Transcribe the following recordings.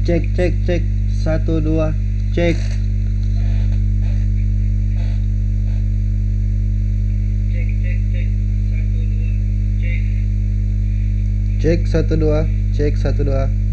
Cek cek cek 1 2 cek. Cek 1 2 cek 1 2.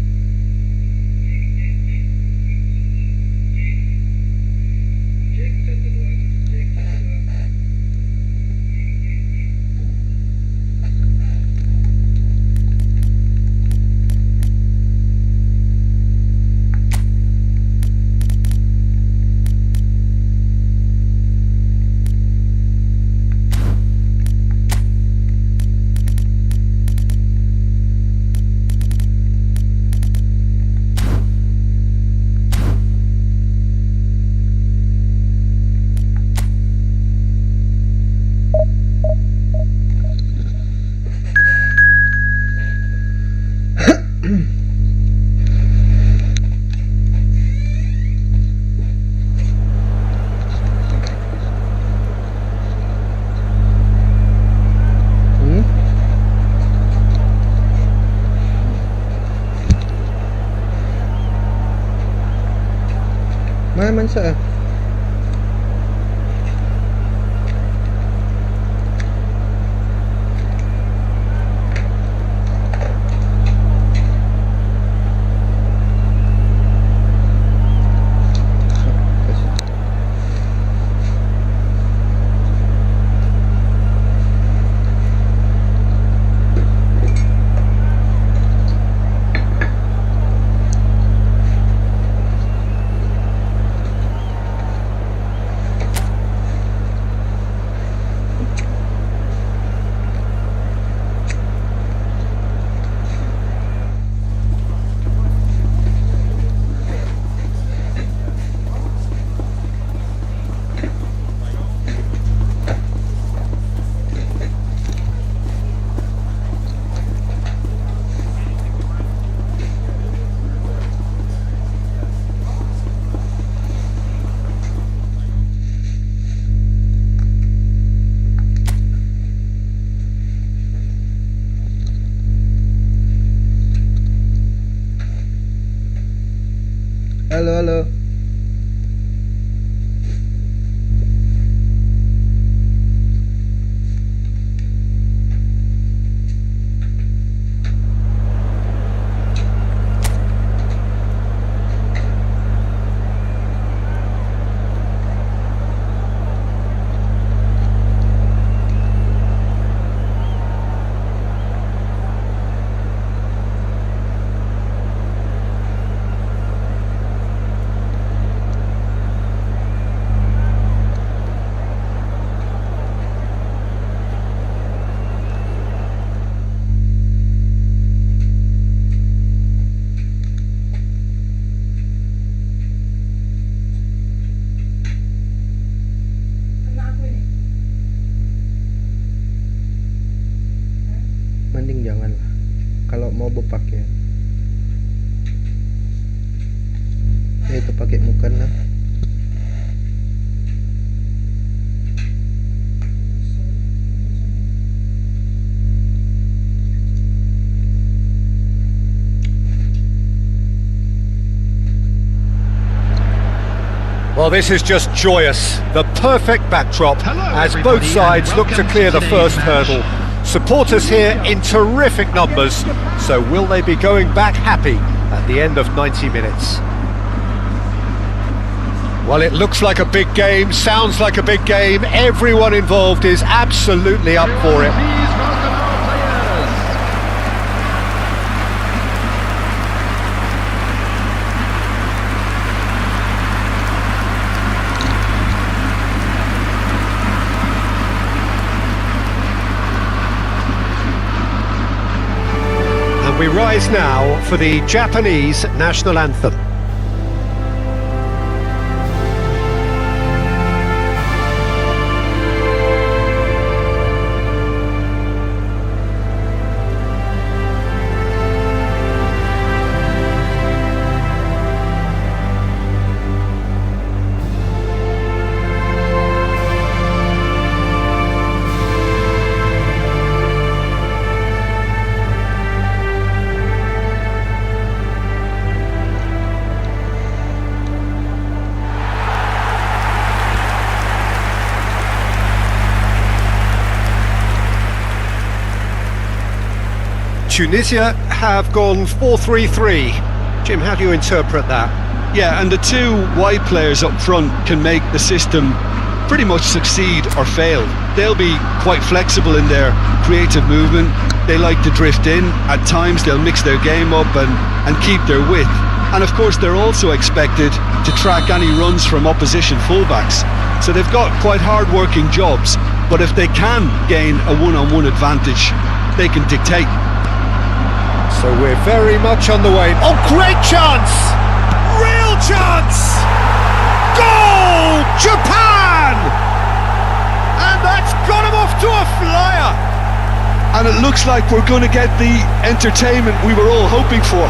Man sợ. Halo halo. Mending jangan lah kalau mau berpakaian. Ya itu pakai mukena. Well, this is just joyous. The perfect backdrop as both sides look to clear the first hurdle. Supporters here in terrific numbers, so will they be going back happy at the end of 90 minutes? Well, it looks like a big game, sounds like a big game. Everyone involved is absolutely up for it. We rise now for the Japanese national anthem. Tunisia have gone 4-3-3. Jim, how do you interpret that? Yeah, and the two wide players up front can make the system pretty much succeed or fail. They'll be quite flexible in their creative movement. They like to drift in. At times they'll mix their game up and keep their width. And of course they're also expected to track any runs from opposition fullbacks. So they've got quite hard-working jobs, but if they can gain a one-on-one advantage, they can dictate. So we're very much on the way. Oh, great chance! Real chance! Goal! Japan! And that's got him off to a flyer! And it looks like we're going to get the entertainment we were all hoping for.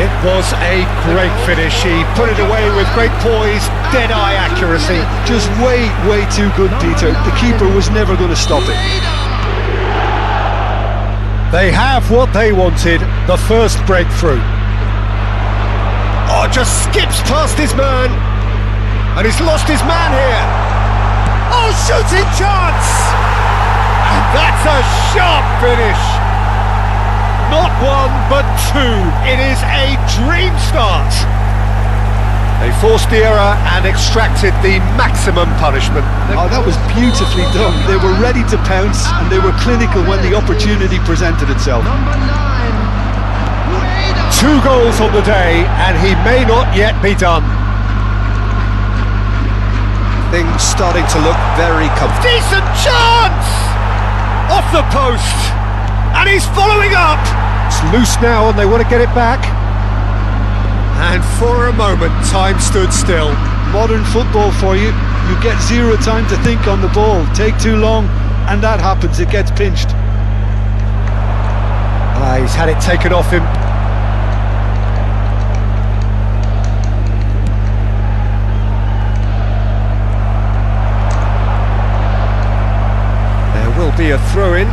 It was a great finish. He put it away with great poise, dead-eye accuracy. Just way too good, Peter. The keeper was never going to stop it. They have what they wanted, the first breakthrough. Oh, just skips past his man. And he's lost his man here. Oh, shooting chance! And that's a sharp finish. Not one, but two. It is a dream start. They forced the error and extracted the maximum punishment. Oh, that was beautifully done. They were ready to pounce and they were clinical when the opportunity presented itself. 2 goals on the day and he may not yet be done. Things starting to look very comfortable. Decent chance! Off the post! And he's following up! It's loose now and they want to get it back. And for a moment, time stood still. Modern football for you. You get zero time to think on the ball. Take too long, and that happens. It gets pinched. He's had it taken off him. There will be a throw-in.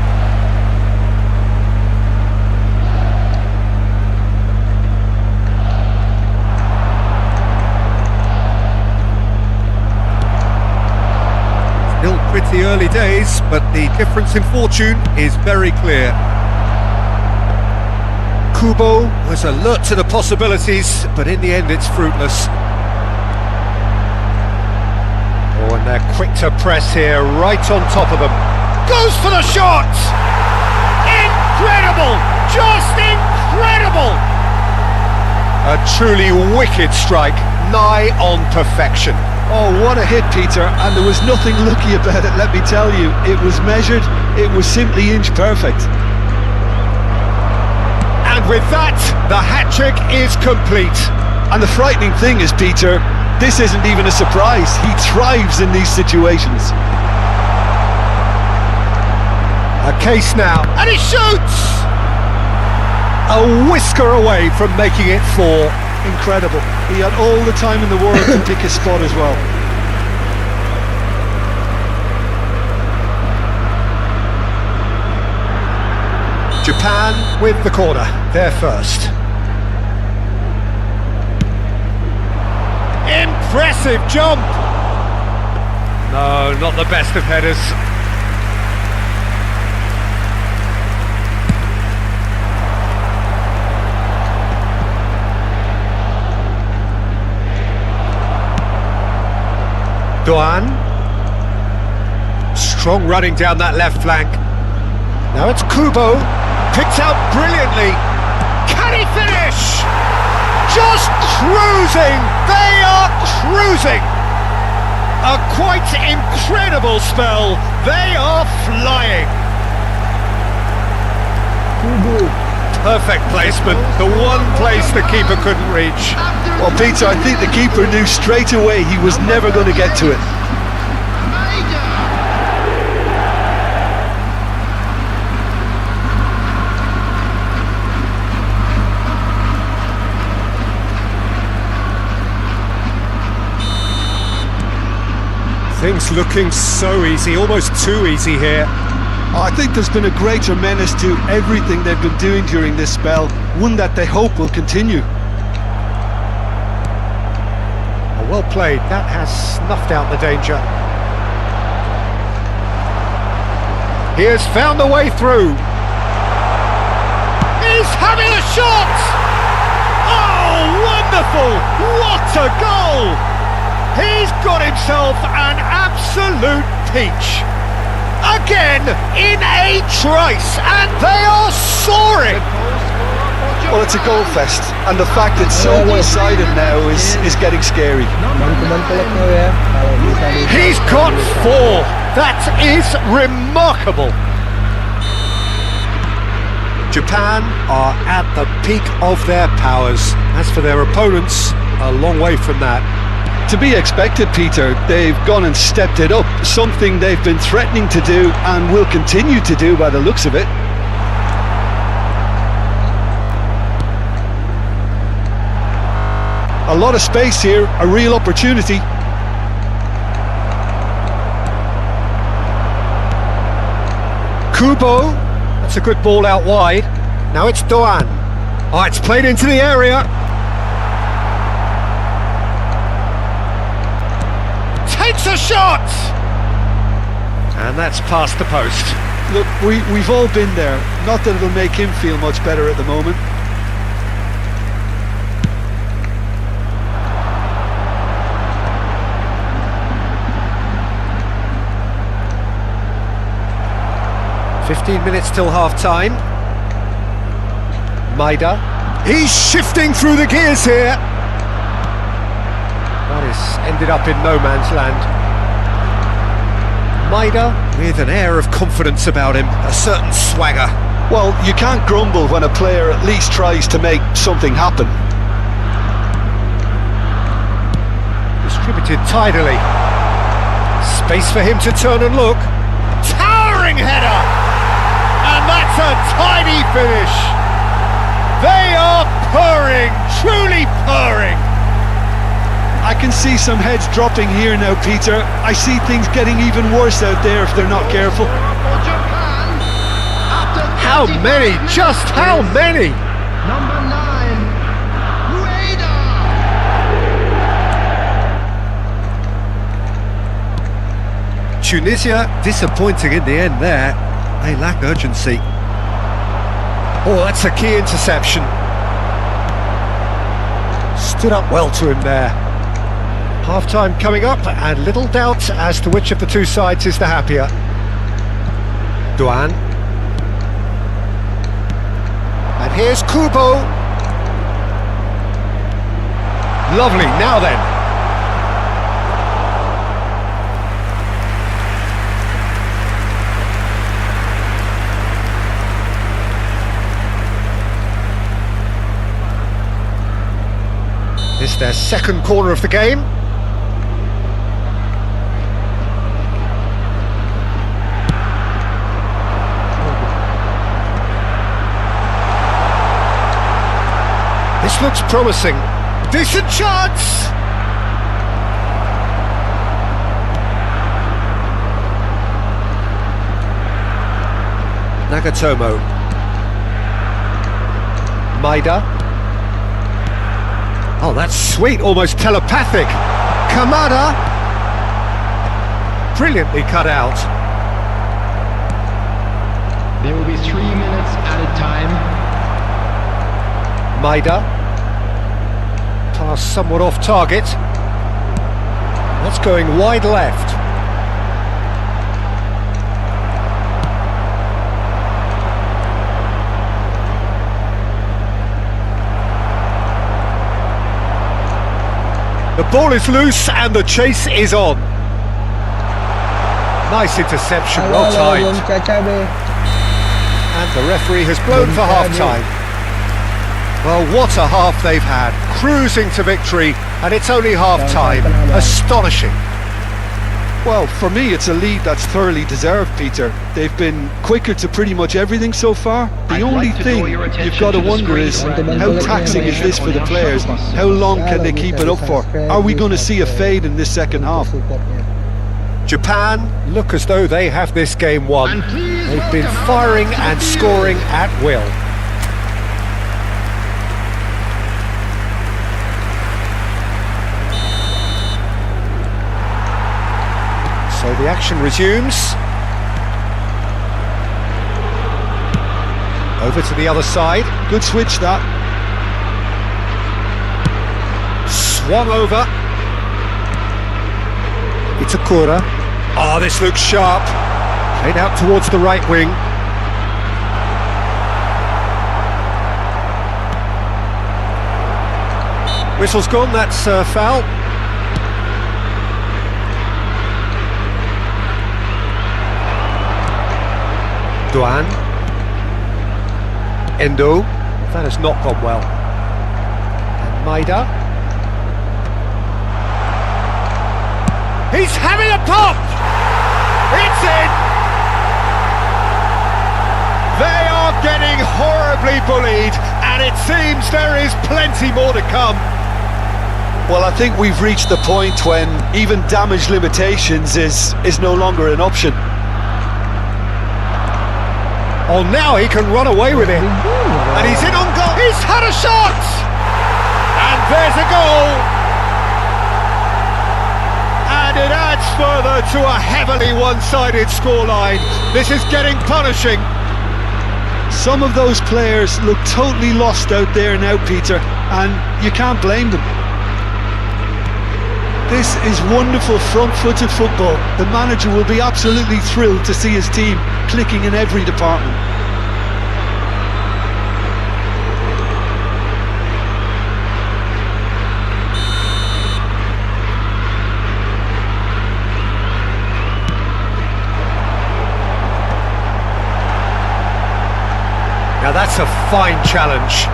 Still pretty early days, but the difference in fortune is very clear. Kubo was alert to the possibilities, but in the end it's fruitless. Oh, and they're quick to press here, right on top of them. Goes for the shot! Incredible! Just incredible! A truly wicked strike, nigh on perfection. Oh, what a hit, Peter, and there was nothing lucky about it, let me tell you. It was measured, it was simply inch perfect. And with that, the hat-trick is complete. And the frightening thing is, Peter, this isn't even a surprise. He thrives in these situations. A case now, and he shoots! A whisker away from making it 4. Incredible. He had all the time in the world to pick his spot as well. Japan with the corner, they're first. Impressive jump! No, not the best of headers. Duan. Strong running down that left flank. Now it's Kubo. Picked out brilliantly. Can he finish? Just cruising. They are cruising. A quite incredible spell. They are flying. Perfect placement. The one place the keeper couldn't reach. Well, Peter, I think the keeper knew straight away he was never going to get to it. Things looking so easy, almost too easy here. I think there's been a greater menace to everything they've been doing during this spell, one that they hope will continue. Well played, that has snuffed out the danger. He has found a way through. He's having a shot! Oh, wonderful! What a goal! He's got himself an absolute peach. Again, in a trice, and they are soaring! Well, it's a goal fest, and the fact it's so one-sided now is getting scary. Bantu-bantu lapnya ya. Kalau bisa di. He's got 4. That is remarkable. Japan are at the peak of their powers. As for their opponents, a long way from that. To be expected, Peter. They've gone and stepped it up, something they've been threatening to do and will continue to do by the looks of it. A lot of space here, a real opportunity. Kubo, that's a good ball out wide. Now it's Doan. Oh, it's played into the area. Takes a shot! And that's past the post. Look, we've all been there. Not that it'll make him feel much better at the moment. "15 minutes till half-time. Maida. He's shifting through the gears here. That is ended up in no man's land. Maida with an air of confidence about him, a certain swagger. Well, you can't grumble when a player at least tries to make something happen. Distributed tidily. Space for him to turn and look. Towering header! And that's a tidy finish. They are purring, truly purring. I can see some heads dropping here now, Peter. I see things getting even worse out there if they're not careful. How many? Just how many? Number 9, Rueda. Tunisia disappointing in the end there. They lack urgency. Oh, that's a key interception. Stood up well to him there. Half-time coming up, and little doubt as to which of the two sides is the happier. Doan. And here's Kubo. Lovely, now then. This is their second corner of the game. This looks promising. Decent chance! Nagatomo. Maida. Oh, that's sweet, almost telepathic. Kamada. Brilliantly cut out. There will be 3 minutes added time. Maida. Pass somewhat off target. That's going wide left. The ball is loose and the chase is on. Nice interception, well timed. And the referee has blown for half-time. Well, what a half they've had. Cruising to victory, and it's only half-time. Astonishing. Well, for me, it's a lead that's thoroughly deserved, Peter. They've been quicker to pretty much everything so far. The only thing you've got to wonder is, how taxing is this for the players? How long can they keep it up for? Are we going to see a fade in this second half? Japan look as though they have this game won. They've been firing and scoring at will. So the action resumes. Over to the other side. Good switch that. Swung over. Itakura. Oh, this looks sharp. Played out towards the right wing. Whistle's gone, that's foul. Duan. Endo. That has not gone well. And Maida. He's having a pop! It's in! They are getting horribly bullied, and it seems there is plenty more to come. Well, I think we've reached the point when even damage limitations is no longer an option. Oh, now he can run away with it. And he's in on goal. He's had a shot! And there's a goal! And it adds further to a heavily one-sided scoreline. This is getting punishing. Some of those players look totally lost out there now, Peter, and you can't blame them. This is wonderful front-footed football. The manager will be absolutely thrilled to see his team clicking in every department. Now that's a fine challenge.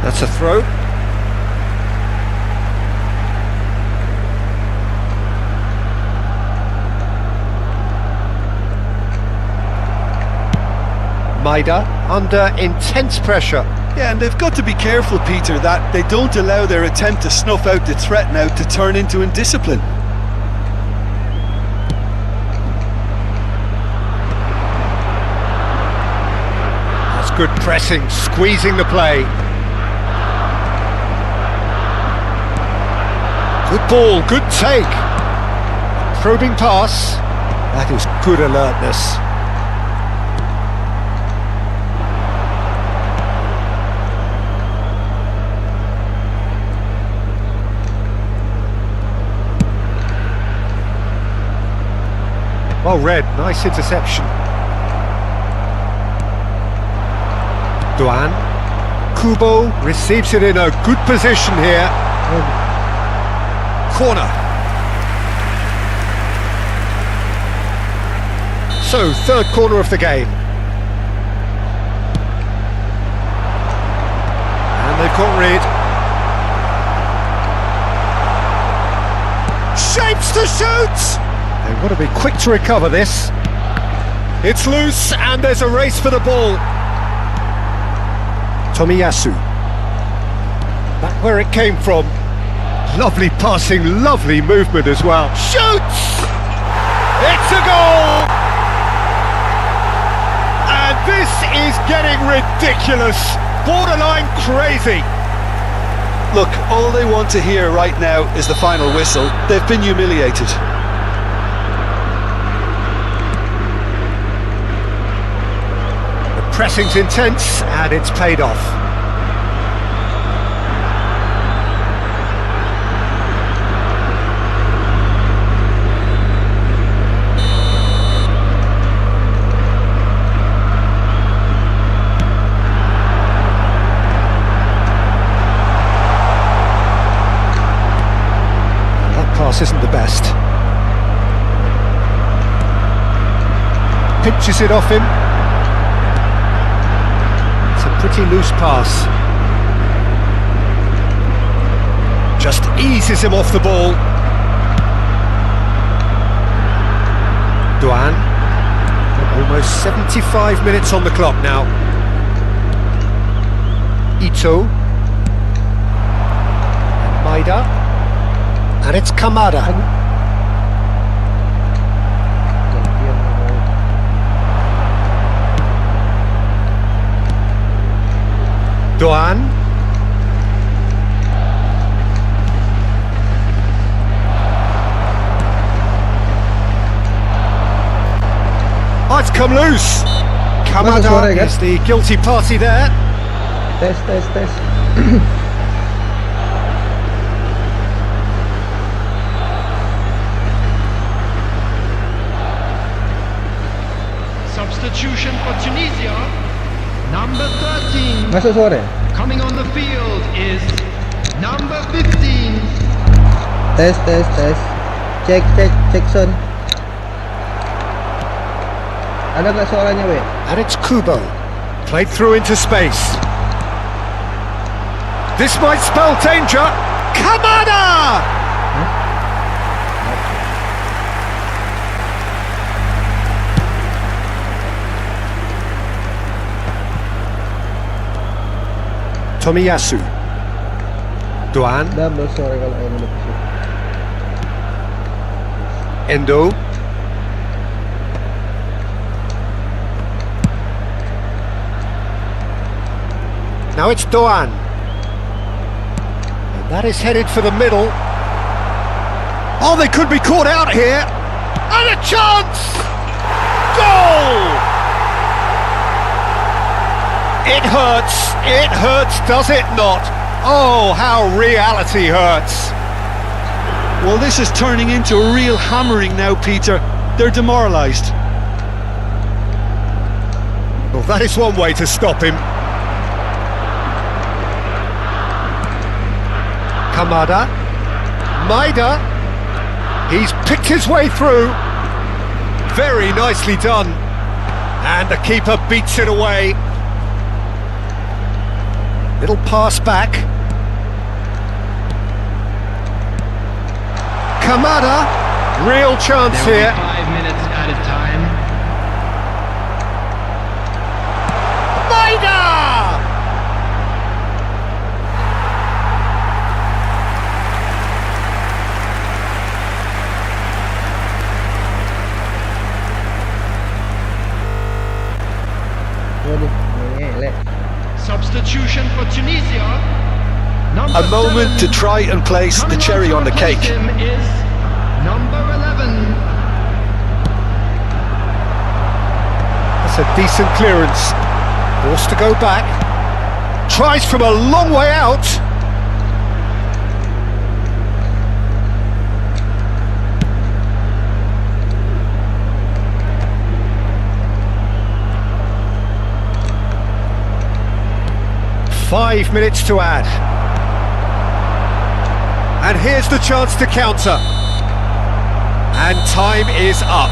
That's a throw. Maida under intense pressure. Yeah, and they've got to be careful, Peter, that they don't allow their attempt to snuff out the threat now to turn into indiscipline. That's good pressing, squeezing the play. Good ball, good take. Probing pass. That is good alertness. Well read, nice interception. Duan. Kubo receives it in a good position here. Corner. So, third corner of the game. And they've got rid. Shapes to shoot! They want to be quick to recover this. It's loose and there's a race for the ball. Tomiyasu. Back where it came from. Lovely passing, lovely movement as well. Shoots! It's a goal! And this is getting ridiculous. Borderline crazy. Look, all they want to hear right now is the final whistle. They've been humiliated. Pressing's intense and it's paid off. That pass isn't the best. Pinches it off him. Pretty loose pass. Just eases him off the ball. Duan. Almost 75 minutes on the clock now. Ito. And Maida. And it's Kamada. Duan. tries to come loose. Masuk suara, Kamada kan? is the guilty party there. Tes. Substitution for Tunisia. Number 13. Masuk suara. Coming on the field is number 15. Tes. Cek sound. Ada nggak suaranya, we? And it's Kubo. Played through into space. This might spell danger. Kamada! Tomiyasu. Duan. Double suara kalau yang udah kesini. Endo. Now it's Doan. And that is headed for the middle. Oh, they could be caught out here. And a chance! Goal! It hurts, does it not? Oh, how reality hurts. Well, this is turning into a real hammering now, Peter. They're demoralised. Well, that is one way to stop him. Kamada. Maida. He's picked his way through. Very nicely done. And the keeper beats it away. Little pass back. Kamada. Real chance There will here. be 5 minutes added time. Maida! Waduh, ngelek. Substitution for Tunisia. Number A moment 7. to try and place the Coming cherry on the to replace cake. him is number 11. That's a decent clearance. Forced to go back. Tries from a long way out. Five minutes to add. And here's the chance to counter. And time is up.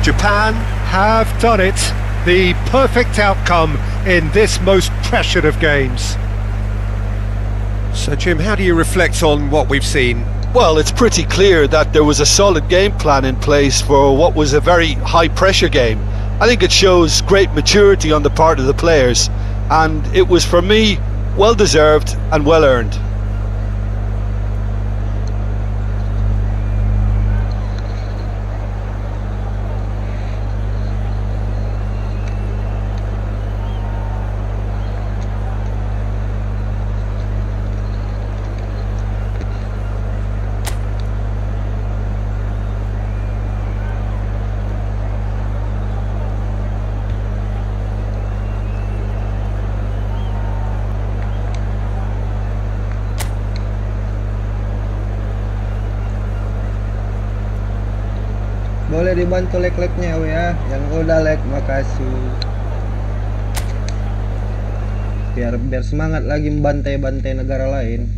Japan have done it. The perfect outcome in this most pressured of games. So Jim, how do you reflect on what we've seen? Well, it's pretty clear that there was a solid game plan in place for what was a very high pressure game. I think it shows great maturity on the part of the players, and it was, for me, well deserved and well earned. Boleh dibantu like-like-nya ya. Yang udah like makasih. Biar semangat lagi membantai-bantai negara lain.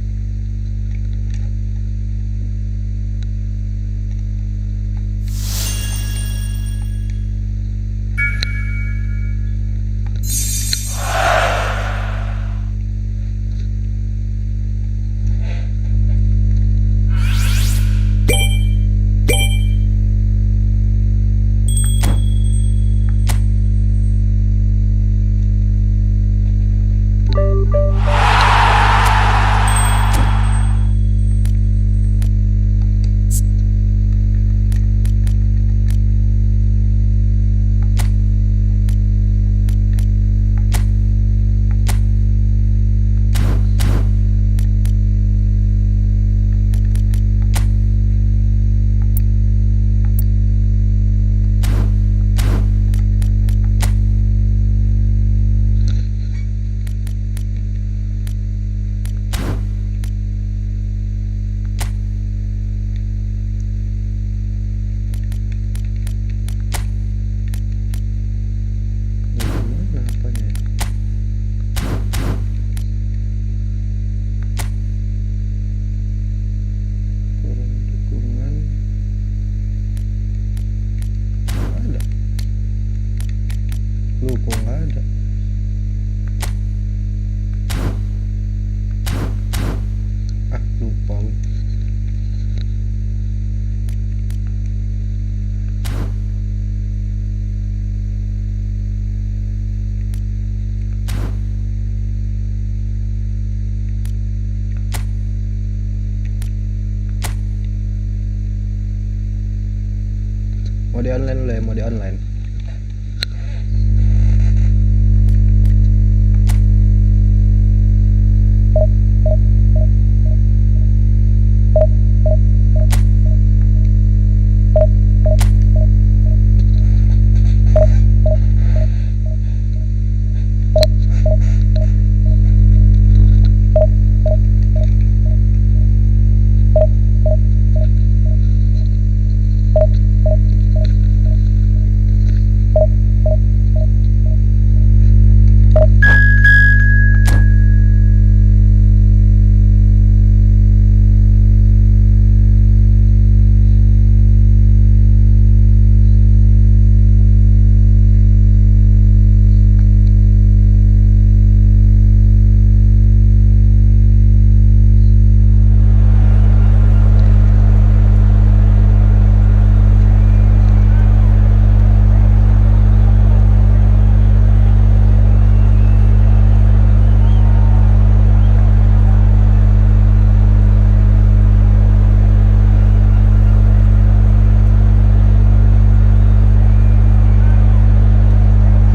di online dulu ya, mau di online.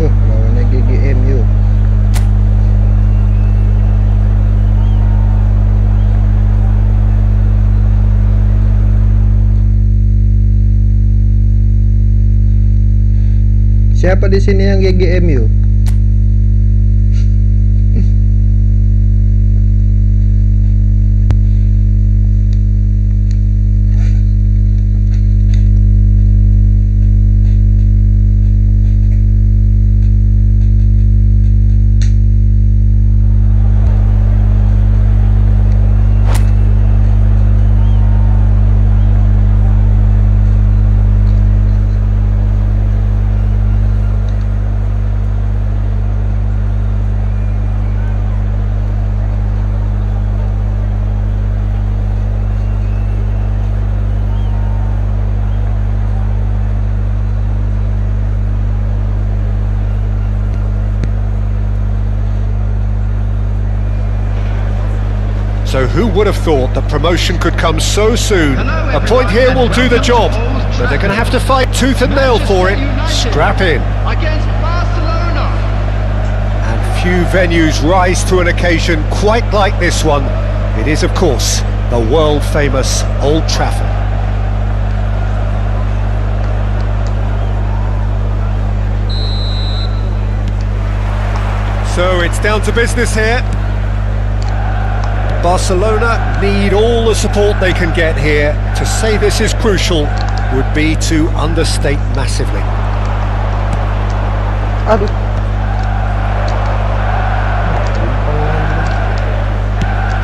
Lawannya GGMU. Siapa di sini yang GGMU? So who would have thought that promotion could come so soon? A point here will do the job, but they're going to have to fight tooth and nail for it. Strap in. Against Barcelona. And few venues rise to an occasion quite like this one. It is, of course, the world-famous Old Trafford. So it's down to business here. Barcelona need all the support they can get here. To say this is crucial would be to understate massively. Aduh.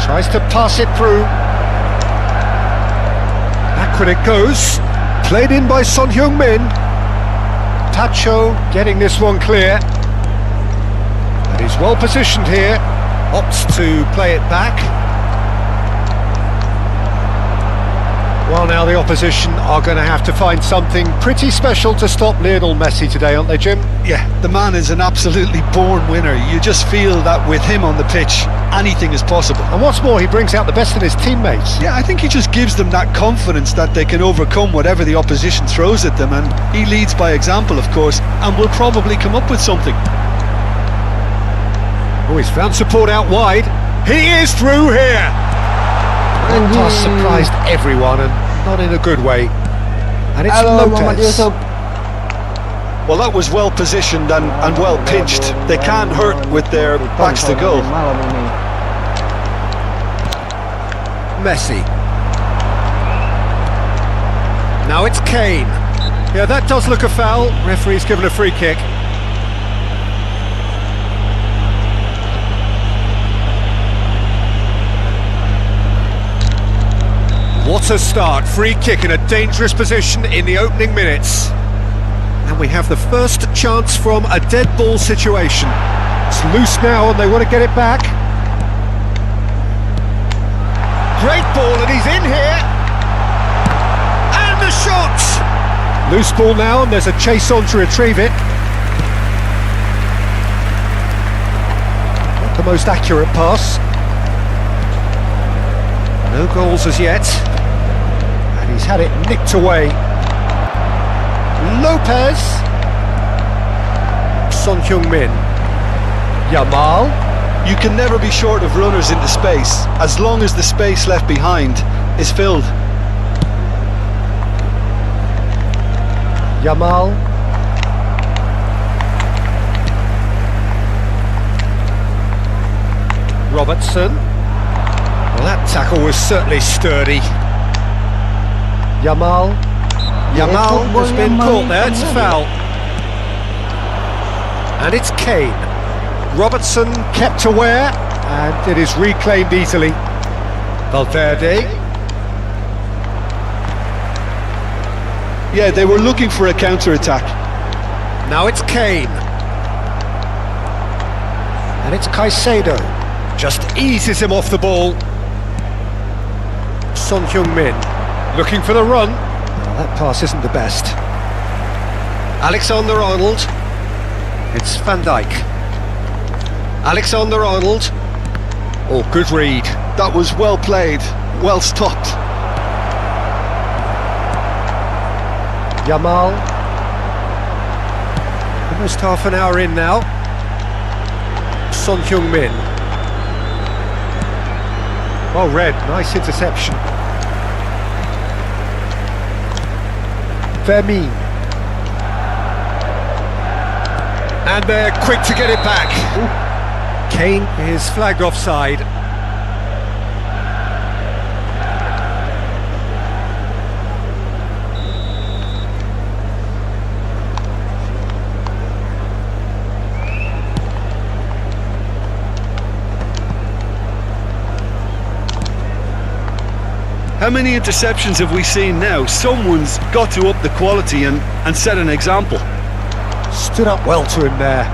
Tries to pass it through. Backward it goes. Played in by Son Heung-min. Tacho getting this one clear. And he's well positioned here. Opts to play it back. Well, now the opposition are going to have to find something pretty special to stop Lionel Messi today, aren't they, Jim? Yeah, the man is an absolutely born winner. You just feel that with him on the pitch, anything is possible. And what's more, he brings out the best in his teammates. Yeah, I think he just gives them that confidence that they can overcome whatever the opposition throws at them, and he leads by example, of course, and will probably come up with something. Oh, he's found support out wide. He is through here! That pass surprised everyone, and not in a good way. And it's Lopez. Well, that was well positioned and well pitched. They can't hurt with their backs to goal. Messi. Now it's Kane. Yeah, that does look a foul. Referee's given a free kick. What a start. Free kick in a dangerous position in the opening minutes. And we have the first chance from a dead ball situation. It's loose now and they want to get it back. Great ball and he's in here. And the shot! Loose ball now and there's a chase on to retrieve it. Not the most accurate pass. No goals as yet. And he's had it nicked away. Lopez. Son Heung-min. Yamal. You can never be short of runners into space, as long as the space left behind is filled. Yamal. Robertson. Well, that tackle was certainly sturdy. Yamal. Yamal has been caught there, it's a foul. And it's Kane. Robertson kept aware, and it is reclaimed easily. Valverde. Yeah, they were looking for a counter-attack. Now it's Kane. And it's Caicedo. Just eases him off the ball. Son Heung-min looking for the run. Well, that pass isn't the best. Alexander-Arnold. It's Van Dijk. Alexander-Arnold. Oh, good read. That was well played, well stopped. Yamal. Almost half an hour in now. Son Heung-min. Well read, nice interception. Vermeer. And they're quick to get it back. Ooh. Kane is flagged offside. How many interceptions have we seen now? Someone's got to up the quality and set an example. Stood up well to him there.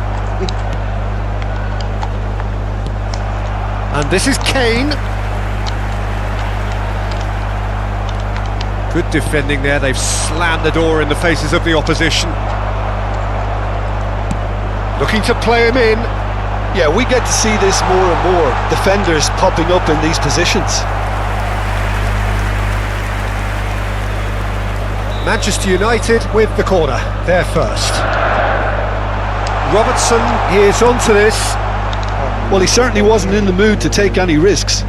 And this is Kane. Good defending there, they've slammed the door in the faces of the opposition. Looking to play him in. Yeah, we get to see this more and more. Defenders popping up in these positions. Manchester United with the corner, they're first. Robertson is onto this. Well, he certainly wasn't in the mood to take any risks.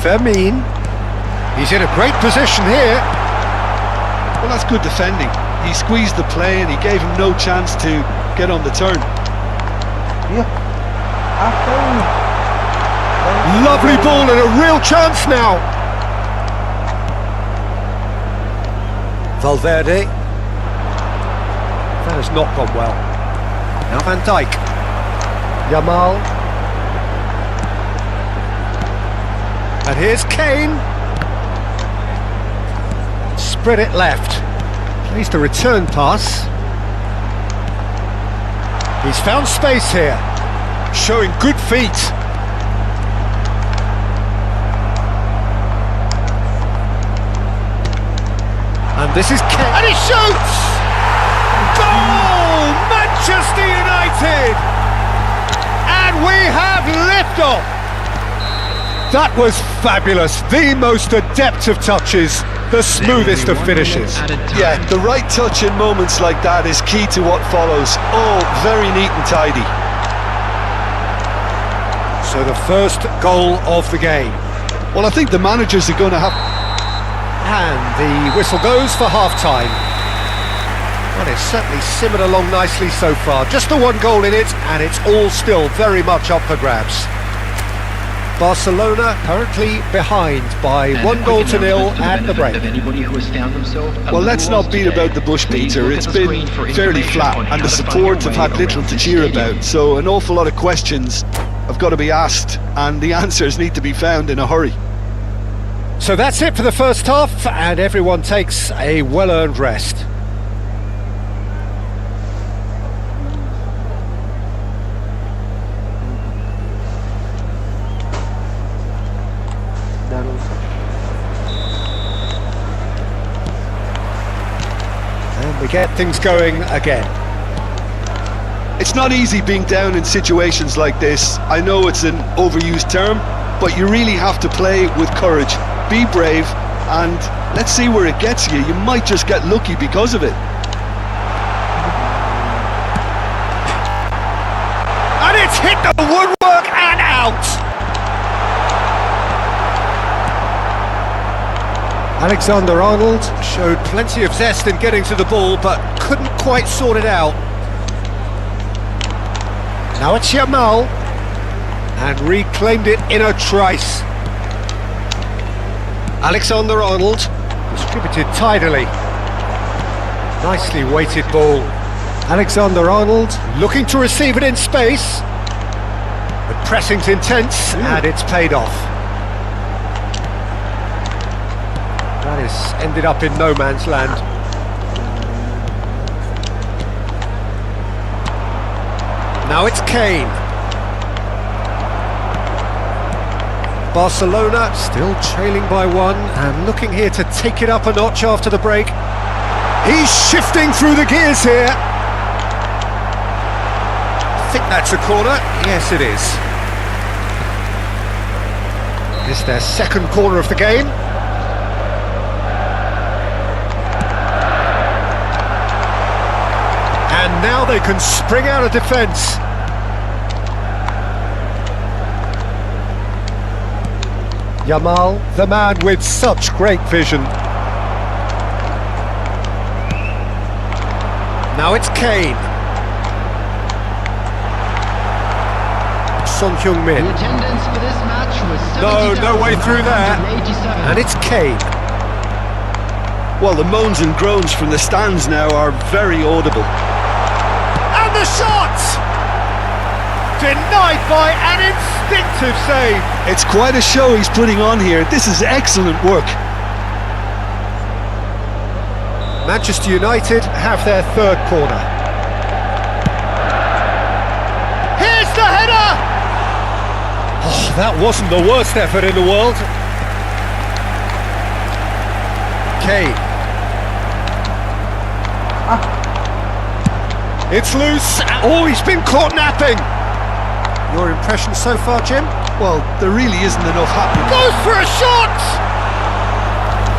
Vermeer. He's in a great position here. Well, that's good defending. He squeezed the play and he gave him no chance to get on the turn. Lovely ball and a real chance now. Valverde. That has not gone well. Now Van Dijk. Yamal. And here's Kane. Spread it left. Plays the return pass. He's found space here. Showing good feet. And this is Kane, and he shoots! Goal! Manchester United! And we have liftoff! That was fabulous, the most adept of touches, the smoothest of finishes. Yeah, the right touch in moments like that is key to what follows. All very neat and tidy. So the first goal of the game. Well, I think the managers are going to have... And the whistle goes for half-time. Well, it's certainly simmered along nicely so far. Just the one goal in it, and it's all still very much up for grabs. Barcelona currently behind by 1-0 at the break. Well, let's not beat about the bush, Peter. It's been fairly flat, and the support have had little to cheer about. So an awful lot of questions have got to be asked, and the answers need to be found in a hurry. So that's it for the first half, and everyone takes a well-earned rest. And we get things going again. It's not easy being down in situations like this. I know it's an overused term, but you really have to play with courage. Be brave and let's see where it gets you. You might just get lucky because of it. And it's hit the woodwork and out! Alexander-Arnold showed plenty of zest in getting to the ball, but couldn't quite sort it out. Now it's Yamal, and reclaimed it in a trice. Alexander-Arnold distributed tidily. Nicely weighted ball. Alexander-Arnold looking to receive it in space. The pressing's intense, and it's paid off. That has ended up in no man's land. Now it's Kane. Barcelona still trailing by one and looking here to take it up a notch after the break. He's shifting through the gears here. I think that's a corner. Yes, it is. It's their second corner of the game. And now they can spring out of defence. Yamal, the man with such great vision. Now it's Kane. Son Heung-min. The attendance for this match was No way through there. 70,987. And it's Kane. Well, the moans and groans from the stands now are very audible. And the shot! Denied by an instinctive save. It's quite a show he's putting on here. This is excellent work. Manchester United have their third corner. Here's the header! Oh, that wasn't the worst effort in the world. Kane. It's loose. Oh, he's been caught napping. Your impression so far, Jim? Well, there really isn't enough happening. Goes for a shot!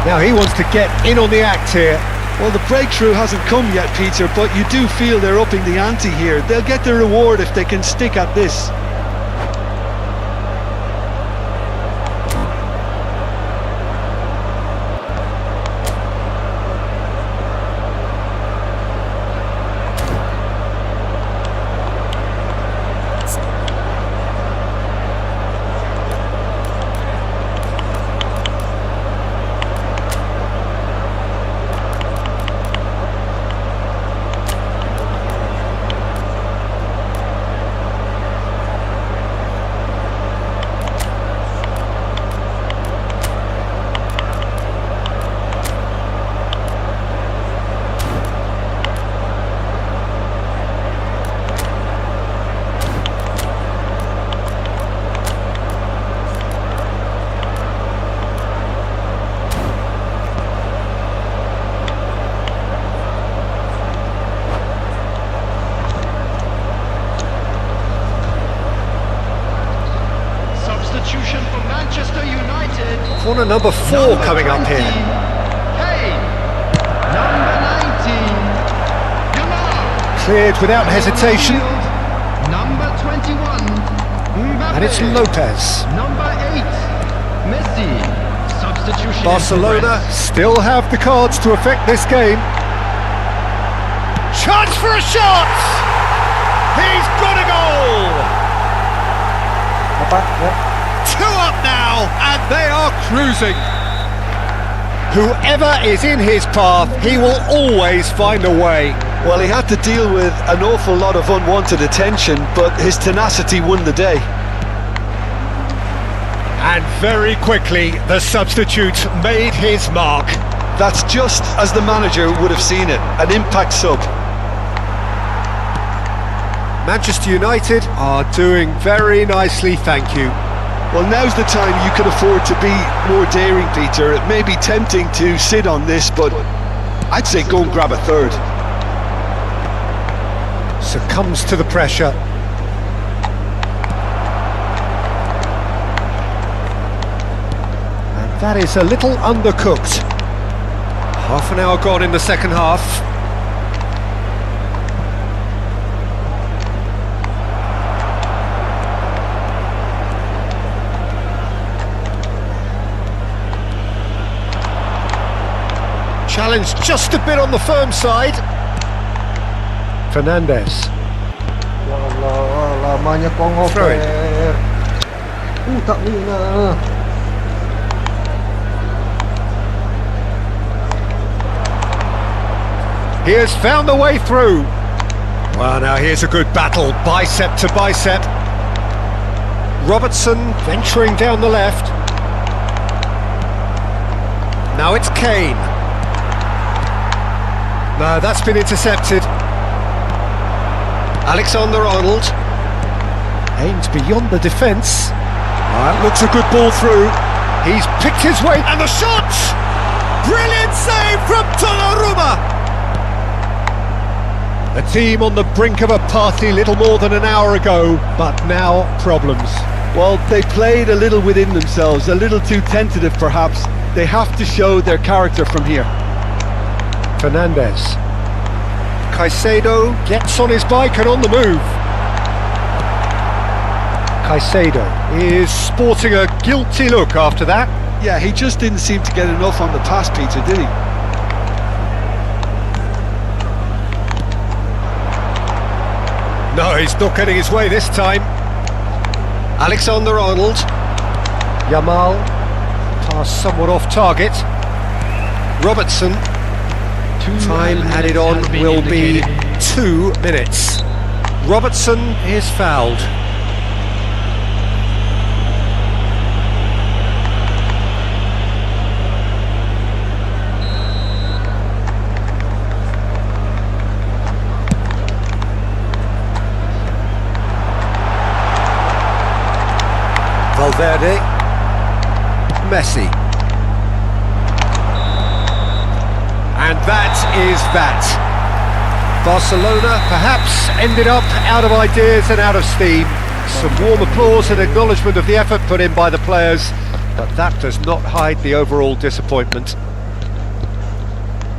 Now he wants to get in on the act here. Well, the breakthrough hasn't come yet, Peter, but you do feel they're upping the ante here. They'll get their reward if they can stick at this. Substitution for Manchester United. Corner number 4 Number coming up 20, here. Kane. Number 19, Yamal. Cleared without hesitation. Number 21, Mbappe. And it's Lopez. Number 8, Messi. Substitution. Barcelona still have the cards to affect this game. Chance for a shot! He's got a goal! 2 up now, and they are cruising. Whoever is in his path, he will always find a way. Well, he had to deal with an awful lot of unwanted attention, but his tenacity won the day. And very quickly, the substitute made his mark. That's just as the manager would have seen it, an impact sub. Manchester United are doing very nicely, thank you. Well, now's the time you can afford to be more daring, Peter. It may be tempting to sit on this, but I'd say go and grab a third. Succumbs to the pressure. And That is a little undercooked. Half an hour gone in the second half. Challenge just a bit on the firm side. Fernandez. Ya Allah, lamanya kau Throw it. ngoper. Tak mina. He has found the way through. Well, now here's a good battle, bicep to bicep. Robertson venturing down the left. Now it's Kane. No, that's been intercepted. Alexander-Arnold aims beyond the defence. That looks a good ball through. He's picked his way, and the shot! Brilliant save from Donnarumma! A team on the brink of a party little more than an hour ago, but now problems. Well, they played a little within themselves, a little too tentative perhaps. They have to show their character from here. Fernandez. Caicedo gets on his bike and on the move. Caicedo is sporting a guilty look after that. Yeah, he just didn't seem to get enough on the pass, Peter, did he? No, he's not getting his way this time. Alexander-Arnold. Yamal. Pass somewhat off target. Robertson. Time added on will be 2 minutes. Robertson is fouled. Valverde, Messi, and that is that. Barcelona perhaps ended up out of ideas and out of steam. Some warm applause and acknowledgement of the effort put in by the players, but that does not hide the overall disappointment.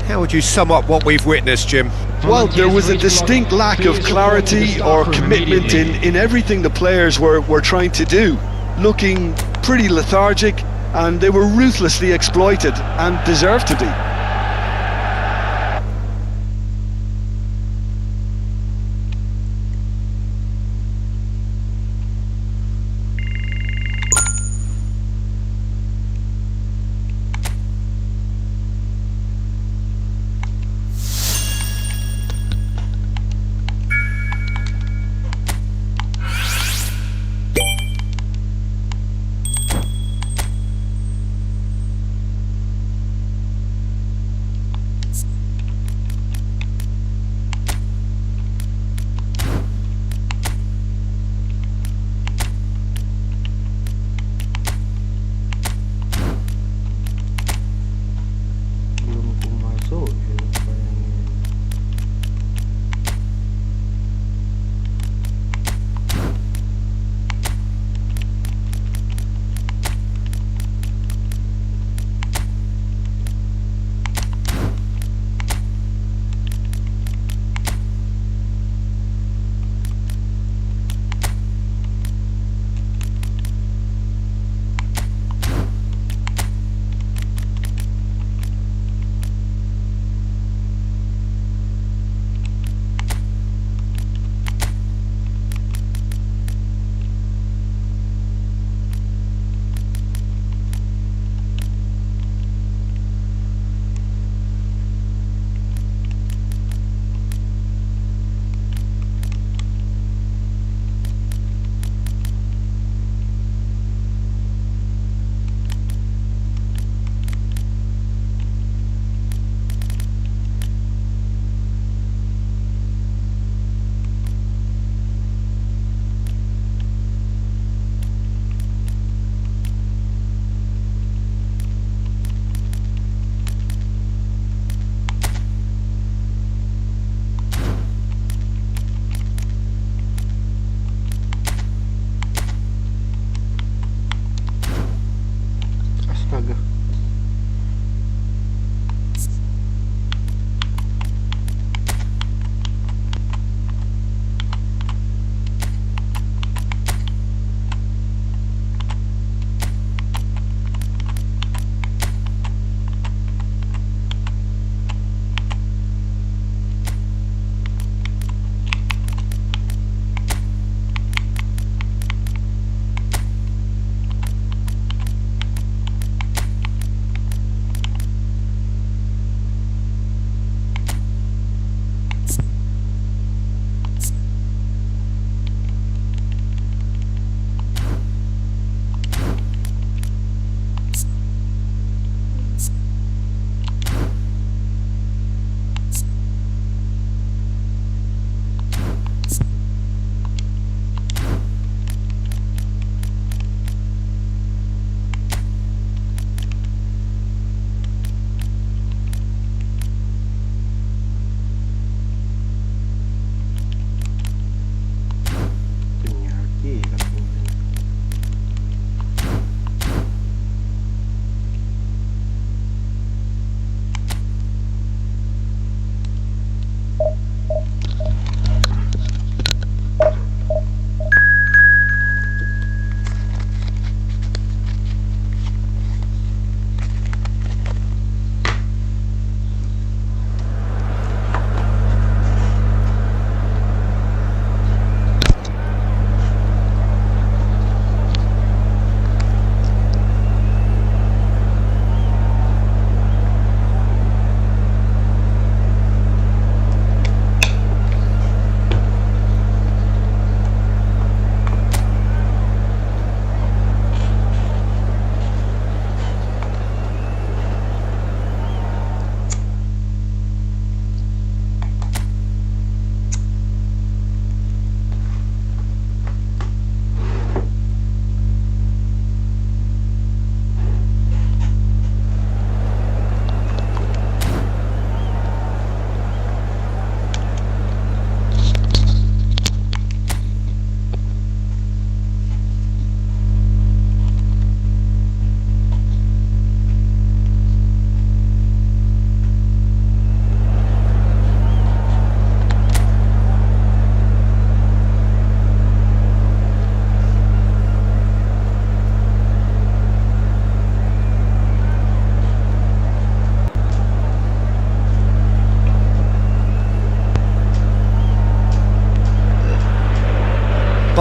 How would you sum up what we've witnessed, Jim? Well, there was a distinct lack of clarity or commitment in everything the players were trying to do. Looking pretty lethargic, and they were ruthlessly exploited and deserved to be.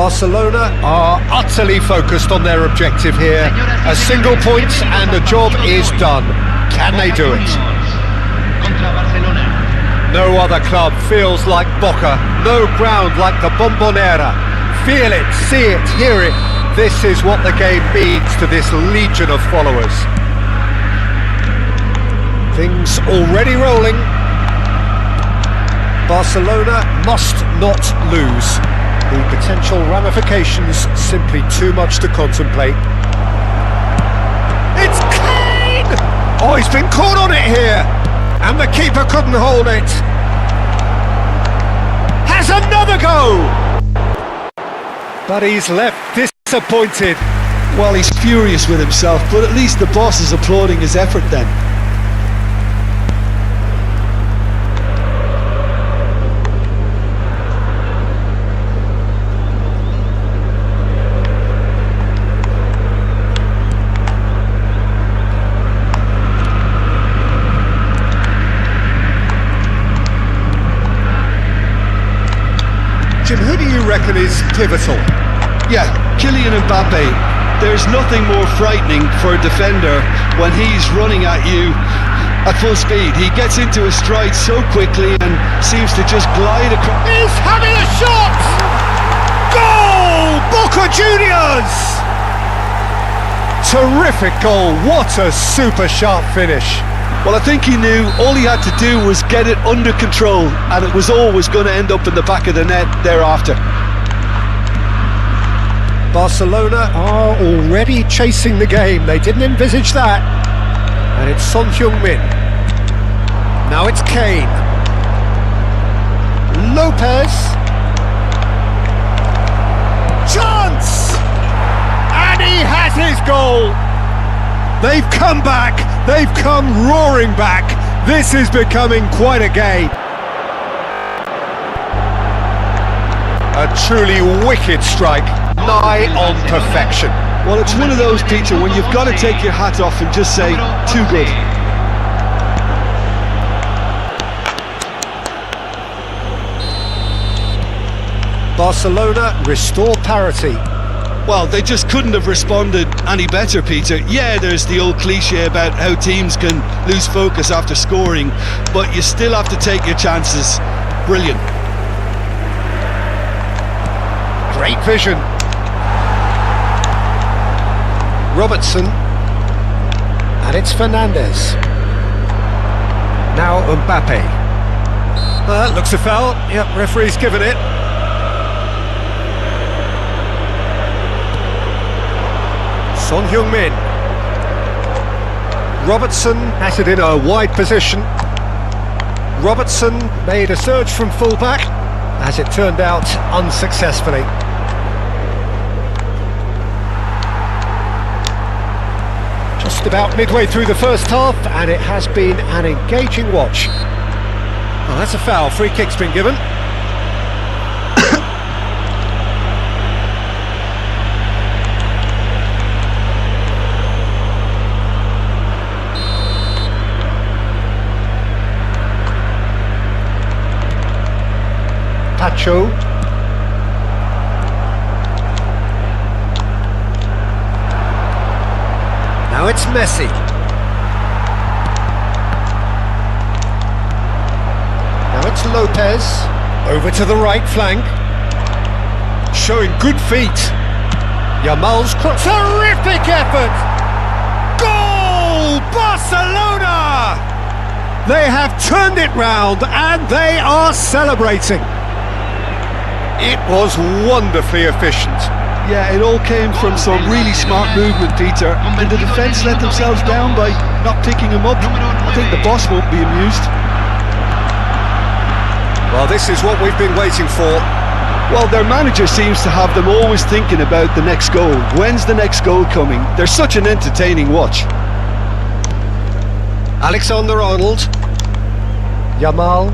Barcelona are utterly focused on their objective here. A single point and the job is done. Can they do it? No other club feels like Boca, no ground like the Bombonera. Feel it, see it, hear it. This is what the game means to this legion of followers. Things already rolling. Barcelona must not lose. The potential ramifications simply too much to contemplate. It's Kane! Oh, he's been caught on it here, and the keeper couldn't hold it. Has another go! But he's left disappointed. Well, he's furious with himself, but at least the boss is applauding his effort then. Jim, who do you reckon is pivotal? Yeah, Kylian Mbappe. There's nothing more frightening for a defender when he's running at you at full speed. He gets into his stride so quickly and seems to just glide across. He's having a shot! Goal! Boca Juniors! Terrific goal, what a super sharp finish. Well, I think he knew all he had to do was get it under control, and it was always going to end up in the back of the net thereafter. Barcelona are already chasing the game. They didn't envisage that. And it's Son Heung-min. Now it's Kane. Lopez. Chance! And he has his goal. They've come back. They've come roaring back. This is becoming quite a game. A truly wicked strike, nigh on perfection. Well, it's one of those, Peter, when you've got to take your hat off and just say, too good. Barcelona restore parity. Well, they just couldn't have responded any better, Peter. Yeah, there's the old cliche about how teams can lose focus after scoring, but you still have to take your chances. Brilliant. Great vision. Robertson. And it's Fernandez. Now Mbappe. That looks a foul. Yep, referee's given it. Son Heung-min. Robertson has it in a wide position. Robertson made a surge from fullback, as it turned out unsuccessfully. Just about midway through the first half, and it has been an engaging watch. Oh, that's a foul. Free kick's been given. Pacho. Now it's Messi. Now it's Lopez. Over to the right flank. Showing good feet. Yamal's cross. Terrific effort! Goal! Barcelona! They have turned it round and they are celebrating. It was wonderfully efficient. Yeah, it all came from some really smart movement, Peter. And the defence let themselves down by not picking him up. I think the boss won't be amused. Well, this is what we've been waiting for. Well, their manager seems to have them always thinking about the next goal. When's the next goal coming? They're such an entertaining watch. Alexander-Arnold. Yamal.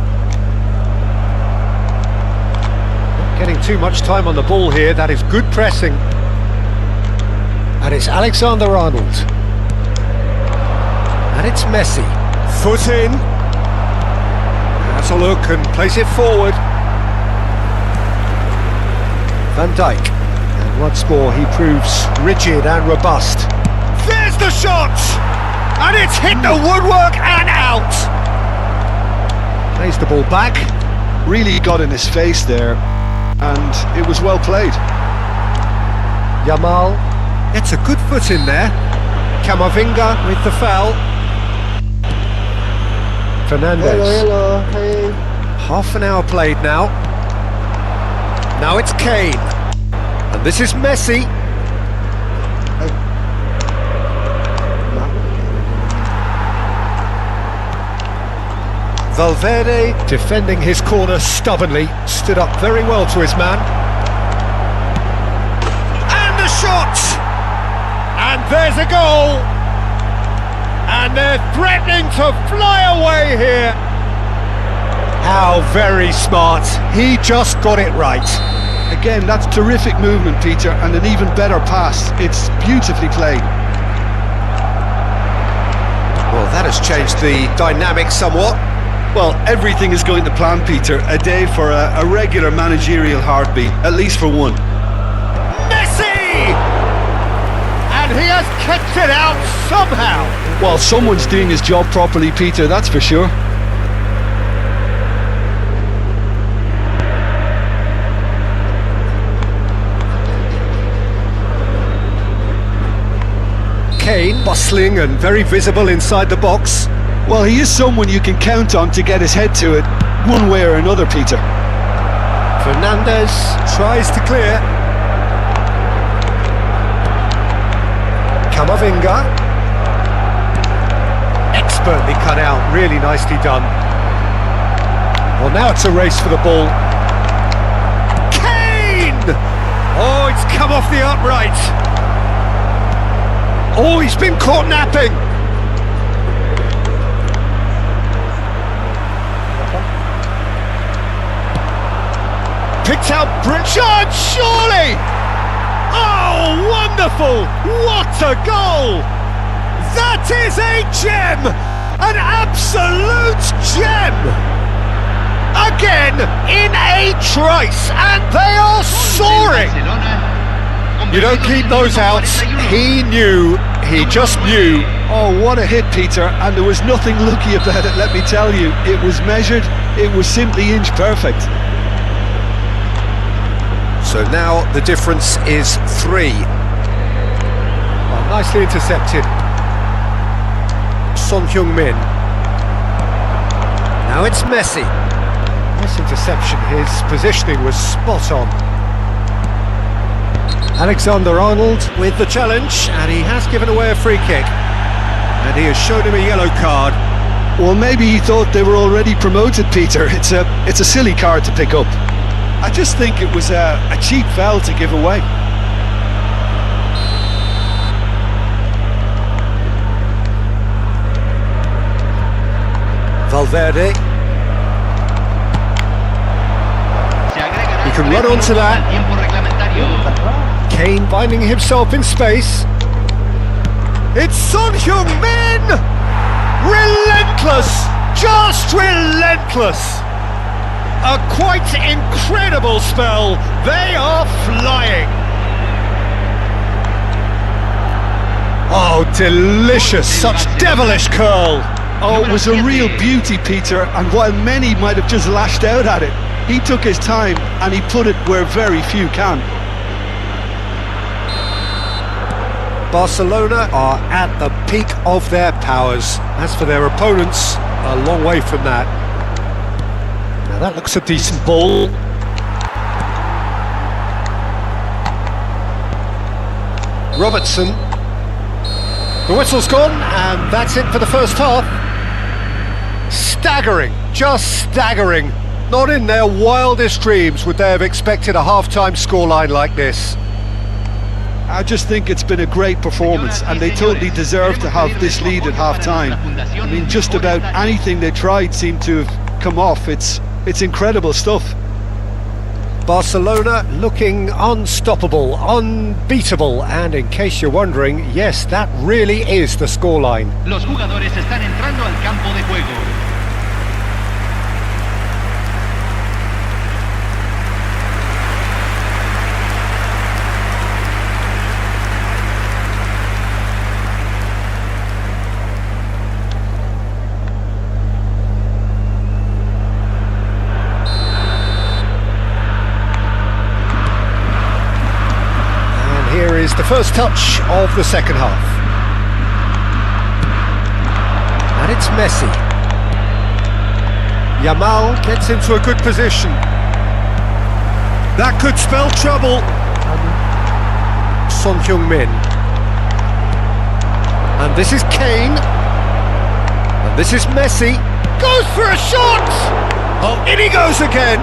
Getting too much time on the ball here. That is good pressing. And it's Alexander-Arnold. And it's Messi. Foot in. Has a look and plays it forward. Van Dijk. Once more, he proves rigid and robust. There's the shot! And it's hit the woodwork and out! Plays the ball back. Really got in his face there, and it was well played. Yamal gets a good foot in there. Camavinga with the foul. Fernandez. Hello, hey. Half an hour played now. Now it's Kane. And this is Messi. Valverde, defending his corner stubbornly, stood up very well to his man. And the shot! And there's a goal! And they're threatening to fly away here. How very smart. He just got it right. Again, that's terrific movement, Peter, and an even better pass. It's beautifully played. Well, that has changed the dynamic somewhat. Well, everything is going to plan, Peter. A day for a regular managerial heartbeat, at least for one. Messi! And he has kept it out somehow. Well, someone's doing his job properly, Peter, that's for sure. Kane, bustling and very visible inside the box. Well, he is someone you can count on to get his head to it, one way or another, Peter. Fernandez tries to clear. Camavinga. Expertly cut out, really nicely done. Well, now it's a race for the ball. Kane! Oh, it's come off the upright. Oh, he's been caught napping. Picked out Bridget, surely! Oh, wonderful! What a goal! That is a gem! An absolute gem! Again, in a trice, and they are soaring! You don't keep those outs. He knew, he just knew. Oh, what a hit, Peter, and there was nothing lucky about it, let me tell you. It was measured, it was simply inch perfect. So now the difference is 3. Well, nicely intercepted. Son Heung-min. Now it's Messi. Nice interception. His positioning was spot on. Alexander-Arnold with the challenge, and he has given away a free kick. And he has shown him a yellow card. Well, maybe he thought they were already promoted, Peter. It's a silly card to pick up. I just think it was a cheap foul to give away. Valverde. He can run onto that. Kane finding himself in space. It's Son Heung-min! Relentless! Just relentless! A quite incredible spell. They are flying. Oh, delicious. Such devilish curl. Oh, it was a real beauty, Peter, and while many might have just lashed out at it, he took his time and he put it where very few can. Barcelona are at the peak of their powers. As for their opponents, a long way from that. Now that looks a decent ball. Robertson. The whistle's gone, and that's it for the first half. Staggering, just staggering. Not in their wildest dreams would they have expected a half-time scoreline like this. I just think it's been a great performance, and they totally deserve to have this lead at half-time. I mean, just about anything they tried seemed to have come off. It's incredible stuff. Barcelona looking unstoppable, unbeatable, and in case you're wondering, yes, that really is the scoreline. Los jugadores están entrando al campo de juego. first touch of the second half. And it's Messi. Yamal gets into a good position. That could spell trouble. Son Heung-min. And this is Kane. And this is Messi. Goes for a shot! Oh, in he goes again!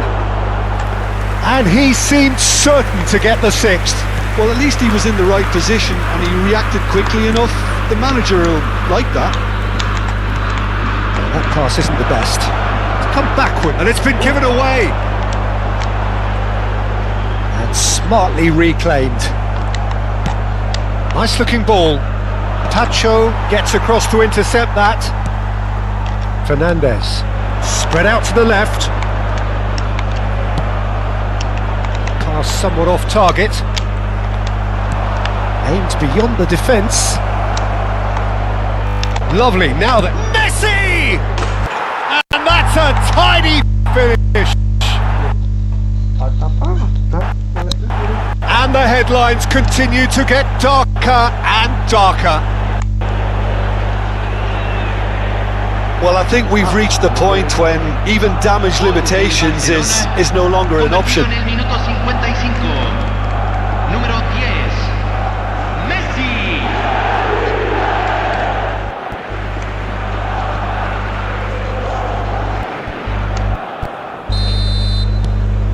And he seemed certain to get the sixth. Well, at least he was in the right position and he reacted quickly enough. The manager will like that. That pass isn't the best. It's come backward and it's been given away. And smartly reclaimed. Nice looking ball. Tacho gets across to intercept that. Fernandez spread out to the left. Pass somewhat off target. Aimed beyond the defence. Lovely, now that Messi! And that's a tidy finish. And the headlines continue to get darker and darker. Well, I think we've reached the point when even damage limitations is no longer an option.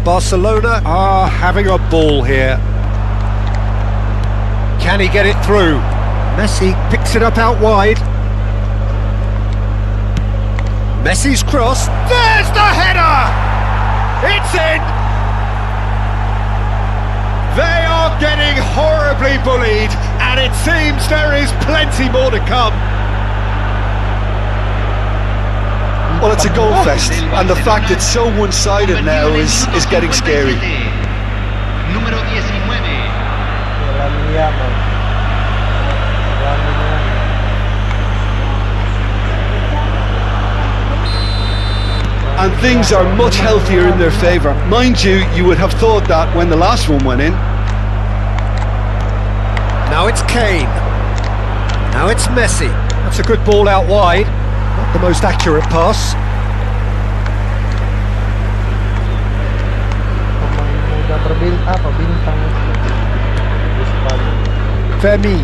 Barcelona are having a ball here. Can he get it through? Messi picks it up out wide. Messi's cross. There's the header! It's in! They are getting horribly bullied, and it seems there is plenty more to come. Well, it's a goal fest, and the fact it's so one-sided now is getting scary. And things are much healthier in their favour. Mind you, you would have thought that when the last one went in. Now it's Kane. Now it's Messi. That's a good ball out wide. Not the most accurate pass. Fermin.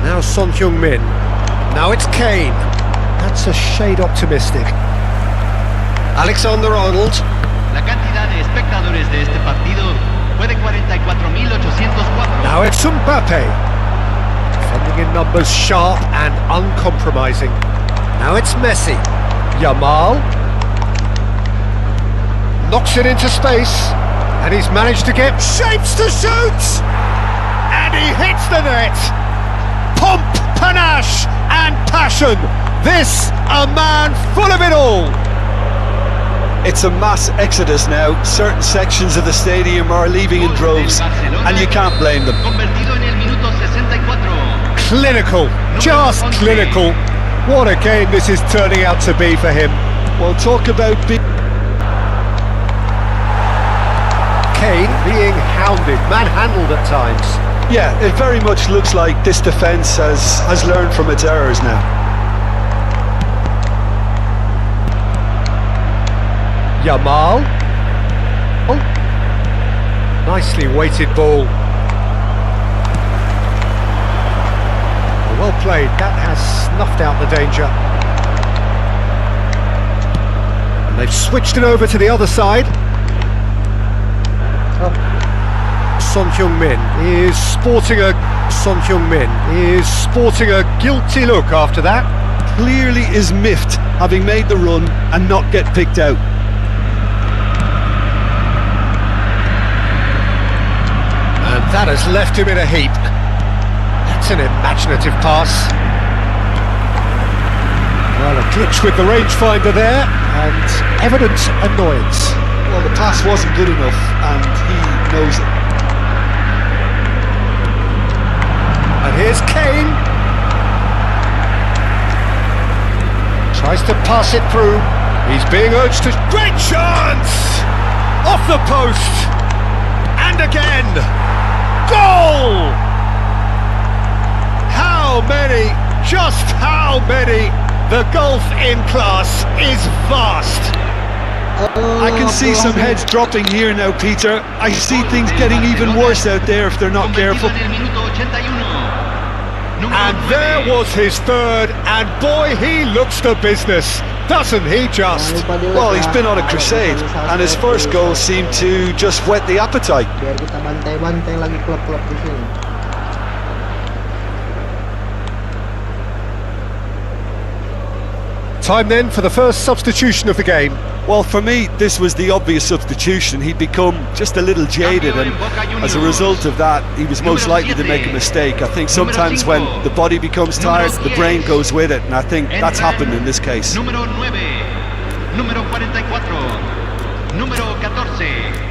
Now Son Heung-min. Now it's Kane. That's a shade optimistic. Alexander-Arnold. La cantidad de espectadores de este partido fue de 44.804. Now it's Mbappe. Defending in numbers, sharp and uncompromising. Now it's Messi. Yamal. Knocks it into space. And he's managed to get shapes to shoot! And he hits the net! Pomp, panache and passion! This, a man full of it all! It's a mass exodus now. Certain sections of the stadium are leaving in droves, and you can't blame them. Clinical, just clinical. What a game this is turning out to be for him. Well, talk about Kane being hounded, manhandled at times. Yeah, it very much looks like this defence has learned from its errors now. Yamal. Oh. Nicely weighted ball. Well played, that has snuffed out the danger. And they've switched it over to the other side. Son Heung-min is sporting a guilty look after that. Clearly is miffed, having made the run and not get picked out. And that has left him in a heap. That's an imaginative pass. Well, a glitch with the rangefinder there, and evident annoyance. Well, the pass wasn't good enough, and he knows it. And here's Kane. Tries to pass it through. He's being urged to... Great chance! Off the post! And again! Goal! How many? Just how many? The gulf in class is vast. I can see some heads dropping here now, Peter. I see things getting even worse out there if they're not careful. And there was his third, and boy, he looks the business, doesn't he just? Well, he's been on a crusade, and his first goal seemed to just whet the appetite. Biar kita bantai-bantai lagi klub-klub di sini. Time then for the first substitution of the game. Well, for me, this was the obvious substitution. He'd become just a little jaded, and as a result of that, he was most likely to make a mistake. I think sometimes when the body becomes tired, the brain goes with it, and I think that's happened in this case. Número 9, número 44, número 14.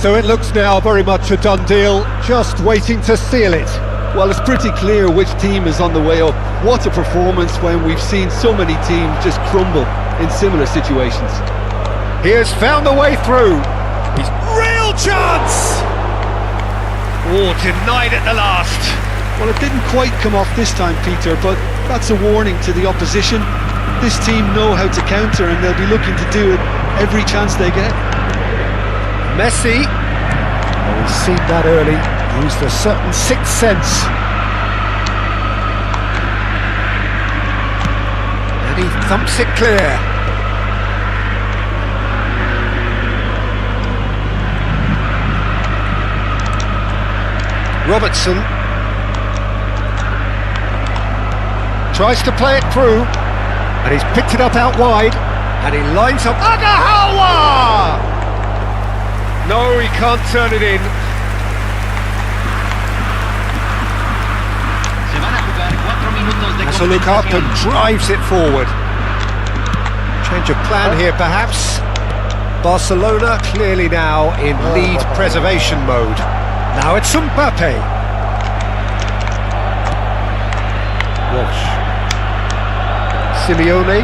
So it looks now very much a done deal, just waiting to seal it. Well, it's pretty clear which team is on the way up. What a performance when we've seen so many teams just crumble in similar situations. He has found the way through. He's real chance! Oh, denied at the last. Well, it didn't quite come off this time, Peter, but that's a warning to the opposition. This team know how to counter, and they'll be looking to do it every chance they get. Messi, well, we've seen that early, used a certain sixth sense. And he thumps it clear. Robertson tries to play it through, and he's picked it up out wide, and he lines up Agahawa! No, he can't turn it in. Has a look up and drives it forward. Change of plan here, perhaps. Barcelona clearly now in lead preservation mode. Now it's Mbappe. Walsh. Simeone.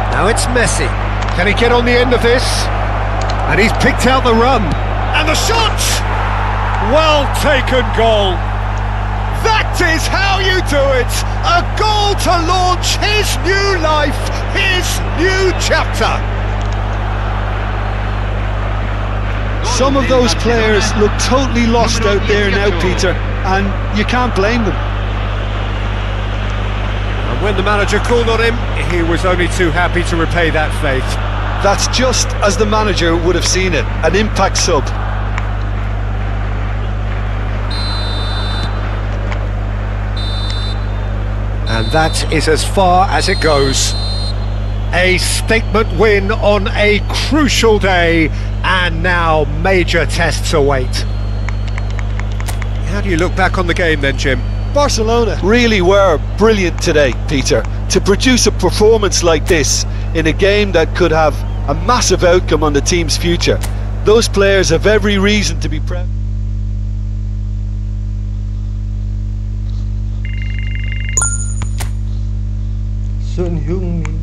Now it's Messi. Can he get on the end of this? And he's picked out the run. And the shot! Well taken goal. That is how you do it. A goal to launch his new life, his new chapter. Some of those players look totally lost out there now, Peter, and you can't blame them. And when the manager called on him, he was only too happy to repay that faith. That's just as the manager would have seen it, an impact sub. And that is as far as it goes. A statement win on a crucial day, and now major tests await. How do you look back on the game then, Jim? Barcelona really were brilliant today, Peter. To produce a performance like this in a game that could have a massive outcome on the team's future. Those players have every reason to be proud. Sun Heung-min.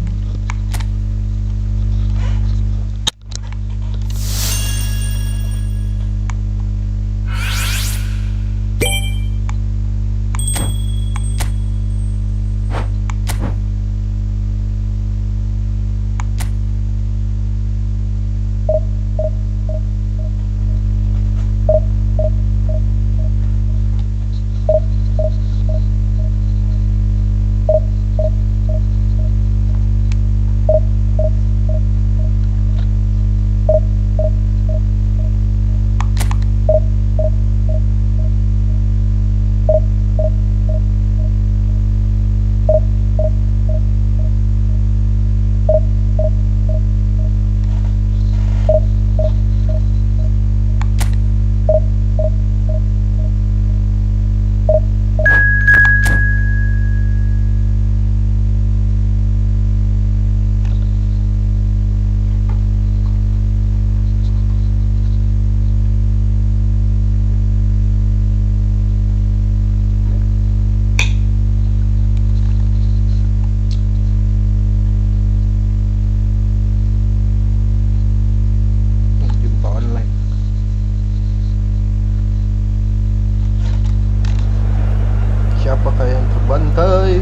bantai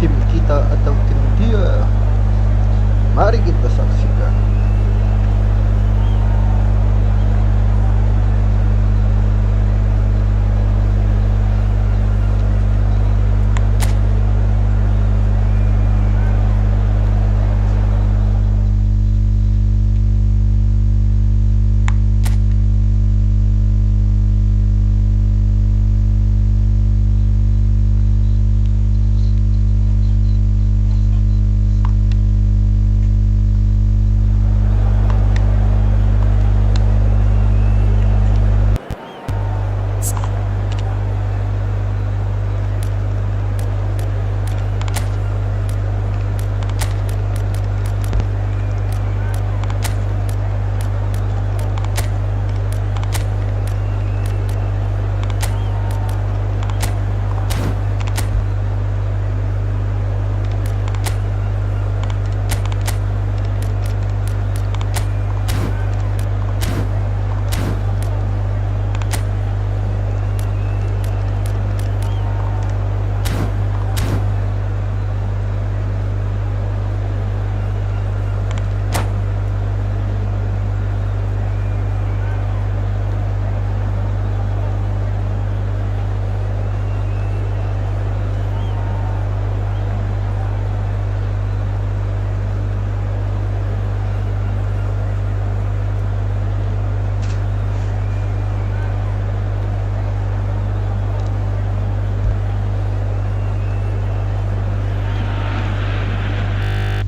tim kita atau tim dia. Mari kita saksikan.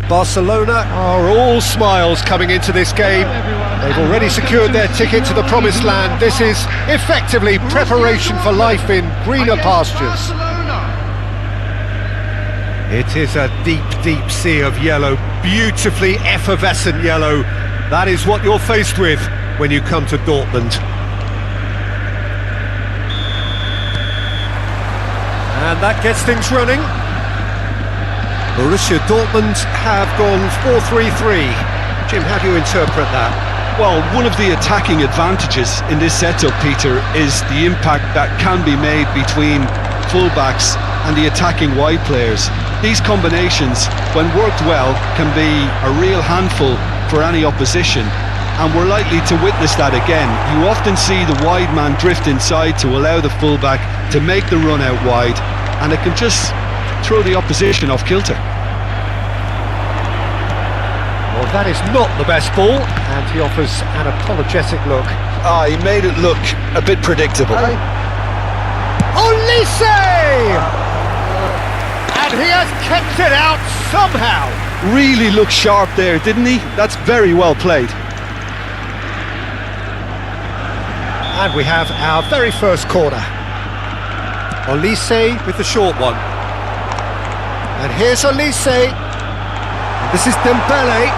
Barcelona are all smiles coming into this game. They've already secured their ticket to the promised land. This is effectively preparation for life in greener pastures. It is a deep, deep sea of yellow, beautifully effervescent yellow. That is what you're faced with when you come to Dortmund. And that gets things running. Borussia Dortmund have gone 4-3-3. Jim, how do you interpret that? Well, one of the attacking advantages in this setup, Peter, is the impact that can be made between fullbacks and the attacking wide players. These combinations, when worked well, can be a real handful for any opposition, and we're likely to witness that again. You often see the wide man drift inside to allow the fullback to make the run out wide, and it can just throw the opposition off kilter. Well, that is not the best ball, and he offers an apologetic look. He made it look a bit predictable. Olise! And he has kept it out somehow. Really looked sharp there, didn't he? That's very well played. And we have our very first corner. Olise with the short one. And here's Olise. And this is Dembele.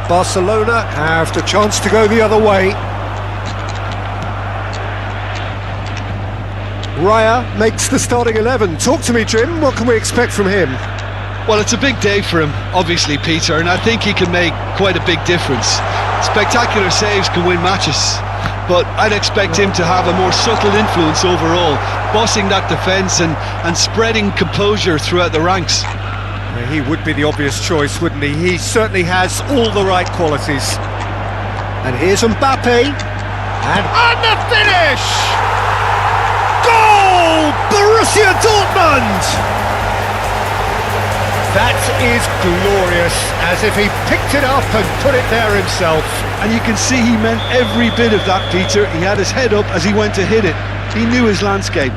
Barcelona have the chance to go the other way. Raya makes the starting 11. Talk to me, Jim. What can we expect from him? Well, it's a big day for him, obviously, Peter, and I think he can make quite a big difference. Spectacular saves can win matches, but I'd expect him to have a more subtle influence overall, bossing that defence and spreading composure throughout the ranks. He would be the obvious choice, wouldn't he? He certainly has all the right qualities. And here's Mbappe. And the finish! Goal! Borussia Dortmund! That is glorious, as if he picked it up and put it there himself. And you can see he meant every bit of that, Peter. He had his head up as he went to hit it. He knew his landscape.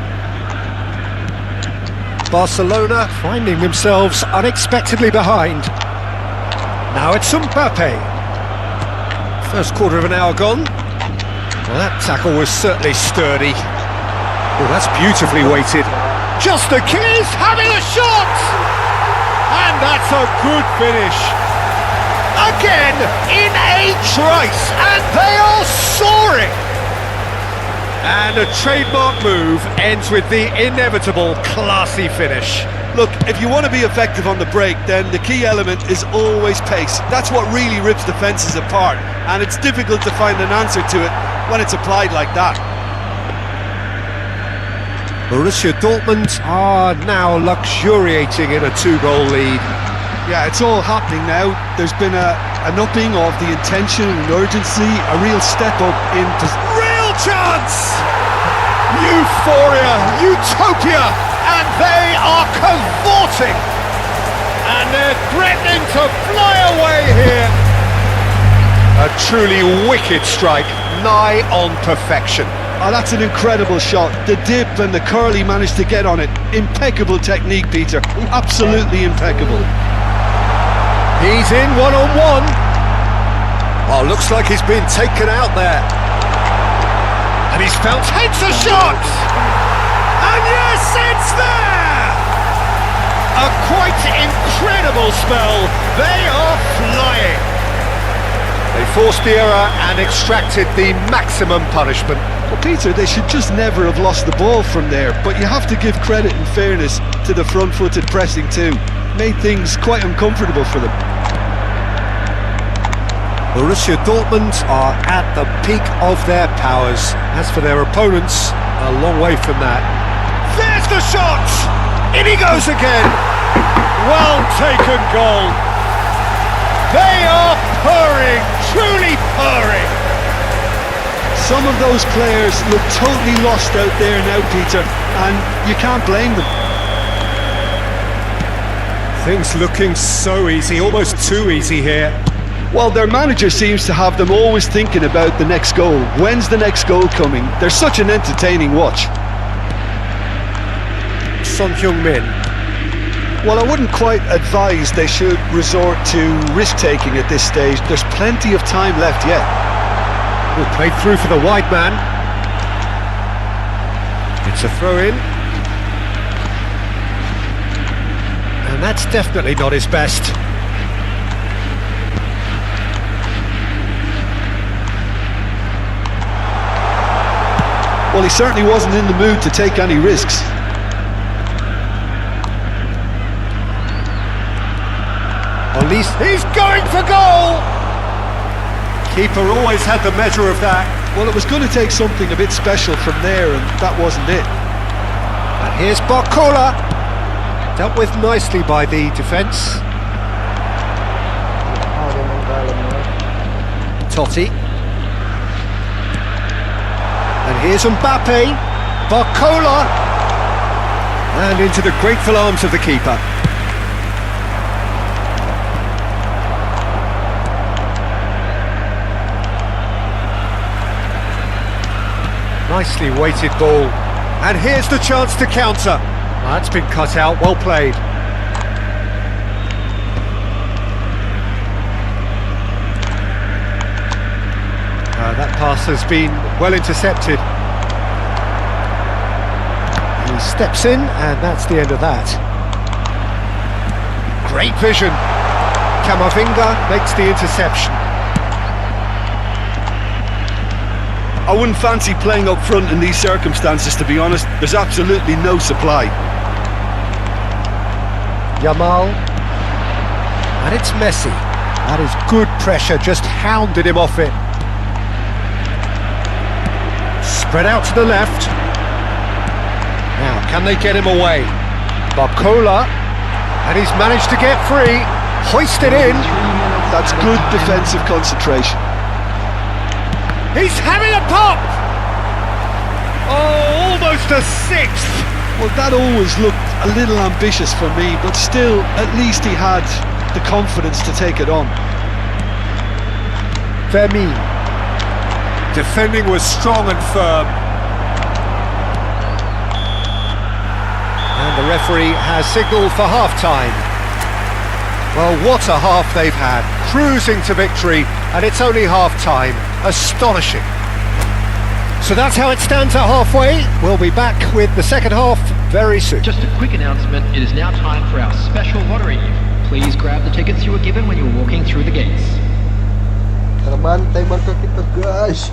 Barcelona finding themselves unexpectedly behind. Now it's Mbappe. First quarter of an hour gone. Well, that tackle was certainly sturdy. Oh, that's beautifully weighted. Just the keys, having a shot! And that's a good finish. Again, in a trice, and they are soaring! And a trademark move ends with the inevitable classy finish. Look, if you want to be effective on the break, then the key element is always pace. That's what really rips defences apart, and it's difficult to find an answer to it when it's applied like that. Borussia Dortmund are now luxuriating in a 2-goal lead. Yeah, it's all happening now. There's been an upping of the intention and urgency, a real step up in... Real chance! Euphoria, utopia, and they are cavorting! And they're threatening to fly away here! A truly wicked strike, nigh on perfection. Oh, that's an incredible shot. The dip and the curl he managed to get on it. Impeccable technique, Peter. Absolutely impeccable. He's in one-on-one. Oh, looks like he's been taken out there. And he's found heads a shot! And yes, it's there! A quite incredible spell. They are flying. They forced the error and extracted the maximum punishment. Well, Peter, they should just never have lost the ball from there, but you have to give credit and fairness to the front-footed pressing too. Made things quite uncomfortable for them. Borussia Dortmund are at the peak of their powers. As for their opponents, a long way from that. There's the shot! In he goes again! Well taken goal! They are purring, truly purring! Some of those players look totally lost out there now, Peter, and you can't blame them. Things looking so easy, almost too easy here. Well, their manager seems to have them always thinking about the next goal. When's the next goal coming? They're such an entertaining watch. Son Heung-min. Well, I wouldn't quite advise they should resort to risk-taking at this stage. There's plenty of time left yet. Well, played through for the wide man. It's a throw-in. And that's definitely not his best. Well, he certainly wasn't in the mood to take any risks. At least he's going for goal! Keeper always had the measure of that. Well, it was going to take something a bit special from there, and that wasn't it. And here's Barcola. Dealt with nicely by the defence. Totti. And here's Mbappe. Barcola. And into the grateful arms of the keeper. Nicely weighted ball. And here's the chance to counter. Oh, that's been cut out, well played. That pass has been well intercepted. He steps in, and that's the end of that. Great vision. Camavinga makes the interception. I wouldn't fancy playing up front in these circumstances, to be honest. There's absolutely no supply. Yamal. And it's Messi. That is good pressure, just hounded him off it. Spread out to the left. Now, can they get him away? Barcola. And he's managed to get free. Hoisted in. That's good defensive concentration. He's having a pop! Oh, almost a sixth! Well, that always looked a little ambitious for me, but still, at least he had the confidence to take it on. Vermeer. Defending was strong and firm. And the referee has signalled for half-time. Well, what a half they've had. Cruising to victory, and it's only half-time. Astonishing. So that's how it stands at halfway. We'll be back with the second half very soon. Just a quick announcement, it is now time for our special lottery. Please grab the tickets you were given when you were walking through the gates. Terbantay marka kita, guys.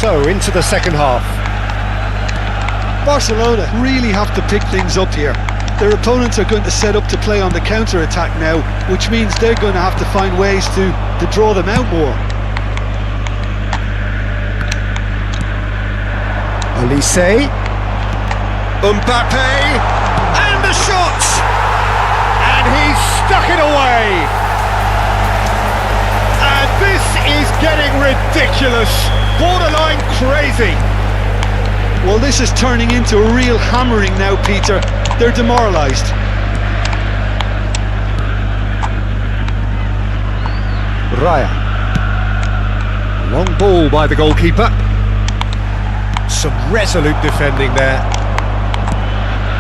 So, into the second half. Barcelona really have to pick things up here. Their opponents are going to set up to play on the counter-attack now, which means they're going to have to find ways to draw them out more. Olise. Mbappe. And the shot! And he's stuck it away! And this is getting ridiculous. Borderline crazy. Well, this is turning into a real hammering now, Peter. They're demoralised. Raya. Long ball by the goalkeeper. Some resolute defending there.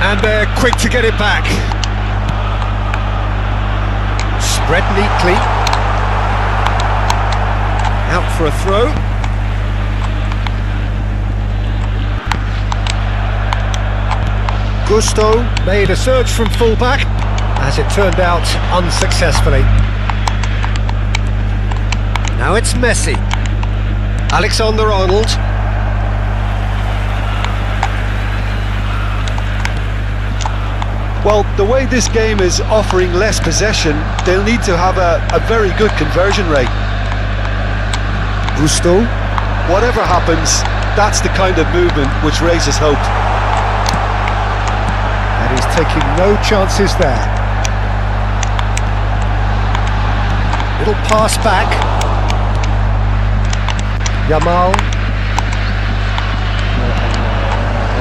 And they're quick to get it back. Spread neatly. Out for a throw. Gusto made a surge from full-back, as it turned out unsuccessfully. Now it's Messi. Alexander-Arnold. Well, the way this game is offering less possession, they'll need to have a very good conversion rate. Gusto. Whatever happens, that's the kind of movement which raises hope. And he's taking no chances there. Little pass back. Yamal.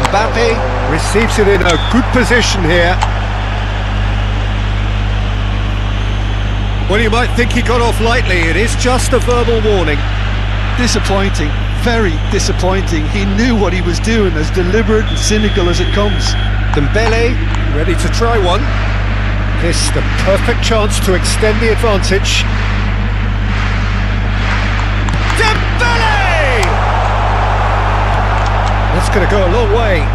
Mbappe receives it in a good position here. Well, you might think he got off lightly. It is just a verbal warning. Disappointing, very disappointing. He knew what he was doing, as deliberate and cynical as it comes. Dembele ready to try one. This the perfect chance to extend the advantage. Dembele! That's going to go a long way.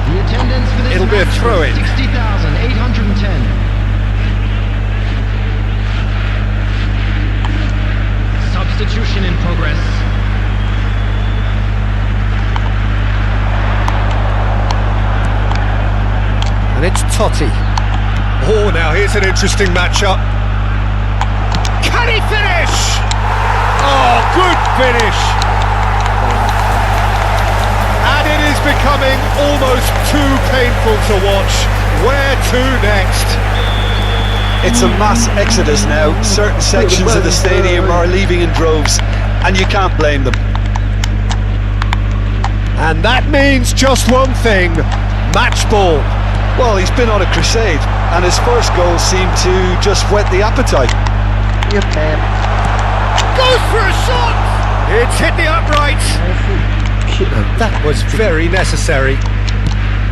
The attendance for this It'll be a match throw-in. 60,810. Substitution in progress. And it's Totti. Oh, now here's an interesting matchup. Can he finish? Oh, good finish. And it is becoming almost too painful to watch. Where to next? It's a mass exodus now. Certain sections of the stadium are leaving in droves, and you can't blame them. And that means just one thing, match ball. Well, he's been on a crusade, and his first goal seemed to just whet the appetite. Goes for a shot! It's hit the upright. That was very necessary.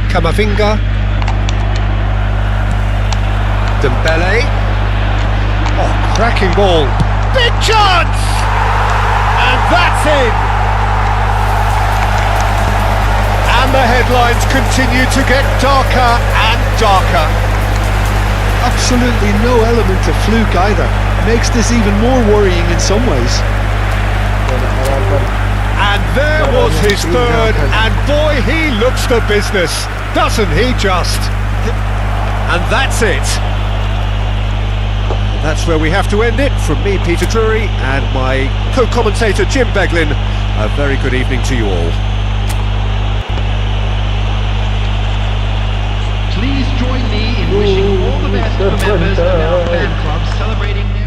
Camavinga. Dembele. Oh, cracking ball. Big chance! And that's in! And the headlines continue to get darker and darker. Absolutely no element of fluke either. Makes this even more worrying in some ways. And there was his third, and boy, he looks the business, doesn't he just? And that's it. That's where we have to end it. From me, Peter Drury, and my co-commentator, Jim Beglin, a very good evening to you all. Please join me in wishing all the best to members of our fan club celebrating their...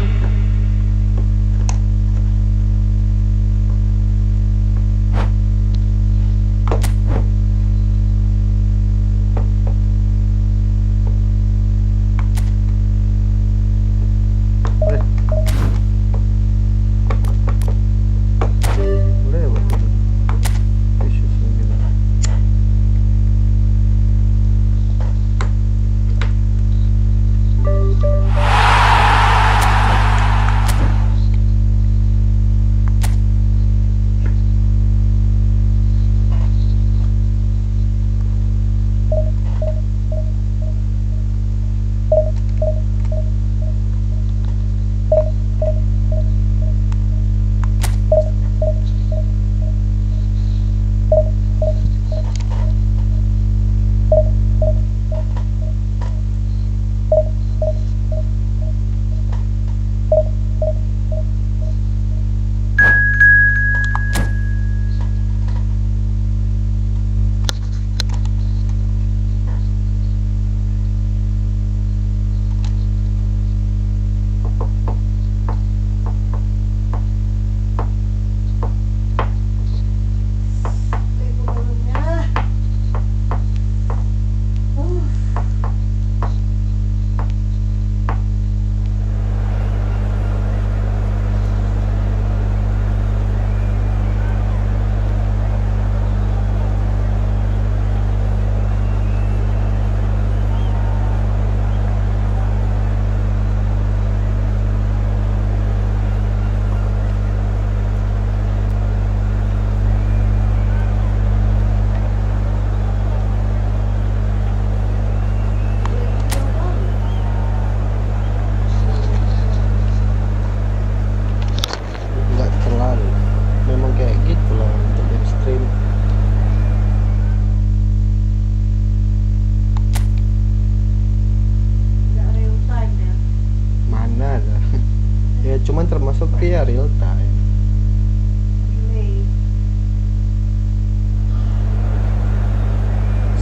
masuk ya real time.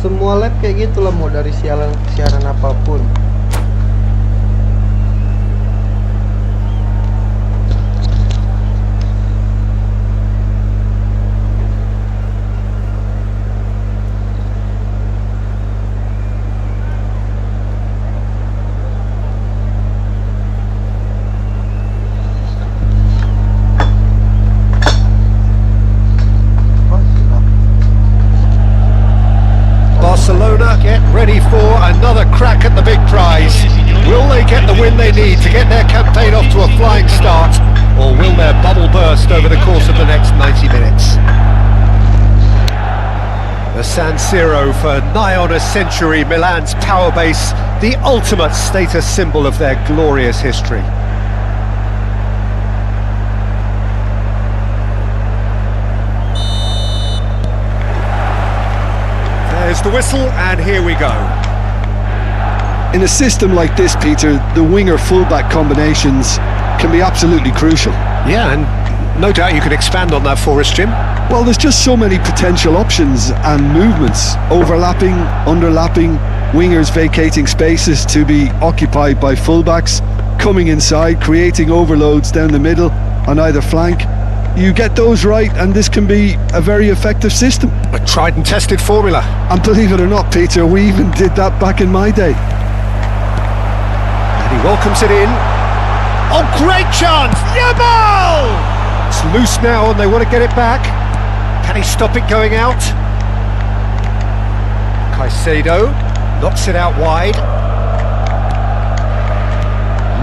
Semua lab kayak gitu lah, mau dari siaran apapun. Barcelona get ready for another crack at the big prize. Will they get the win they need to get their campaign off to a flying start, or will their bubble burst over the course of the next 90 minutes? The San Siro for nigh on a century, Milan's power base, the ultimate status symbol of their glorious history. There's the whistle, and here we go. In a system like this, Peter, the winger-fullback combinations can be absolutely crucial. Yeah, and no doubt you can expand on that for us, Jim. Well, there's just so many potential options and movements. Overlapping, underlapping, wingers vacating spaces to be occupied by fullbacks, coming inside, creating overloads down the middle on either flank. You get those right and this can be a very effective system. A tried and tested formula. And believe it or not, Peter, we even did that back in my day. And he welcomes it in. Oh, great chance! Yamal! It's loose now and they want to get it back. Can he stop it going out? Caicedo knocks it out wide.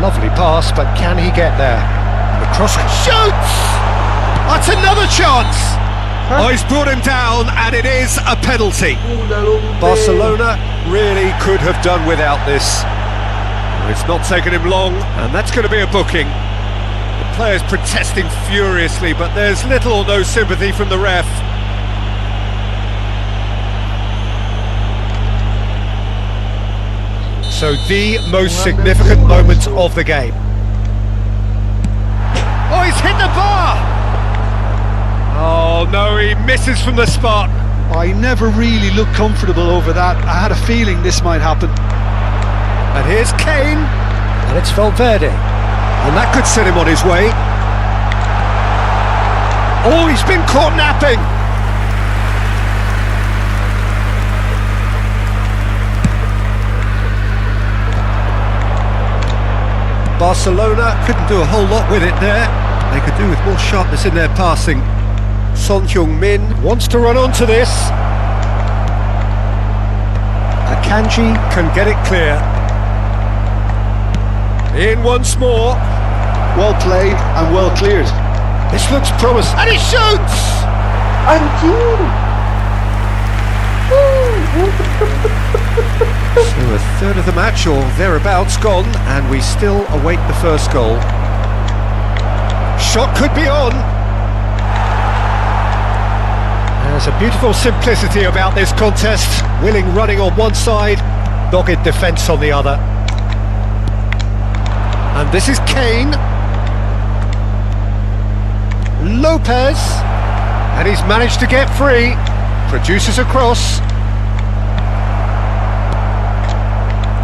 Lovely pass, but can he get there? The cross shoots! That's another chance! Oh, he's brought him down and it is a penalty. Barcelona really could have done without this. It's not taken him long, and that's going to be a booking. The players protesting furiously, but there's little or no sympathy from the ref. So the most significant moment of the game. Oh, he's hit the bar! Oh no, he misses from the spot. I never really looked comfortable over that. I had a feeling this might happen. And here's Kane, and it's Valverde, and that could set him on his way. Oh, he's been caught napping. Barcelona couldn't do a whole lot with it there. They could do with more sharpness in their passing. Son Heung-min wants to run onto this. Akanji can get it clear. In once more. Well played and well cleared. This looks promising. And he shoots! So a third of the match or thereabouts gone, and we still await the first goal. Shot could be on. There's a beautiful simplicity about this contest. Willing running on one side, dogged defence on the other. And this is Kane. Lopez. And he's managed to get free. Produces a cross.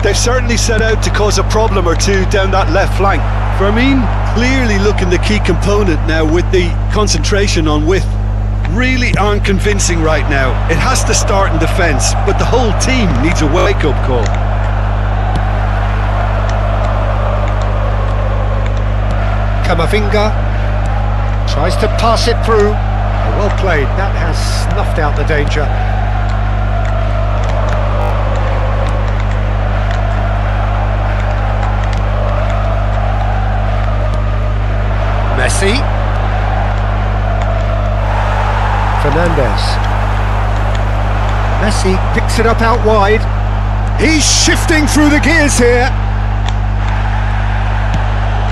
They've certainly set out to cause a problem or two down that left flank. Firmin clearly looking the key component now with the concentration on width. Really aren't convincing right now. It has to start in defence, but the whole team needs a wake-up call. Camavinga tries to pass it through. Well played, that has snuffed out the danger. Messi. Fernandez. Messi picks it up out wide. He's shifting through the gears here.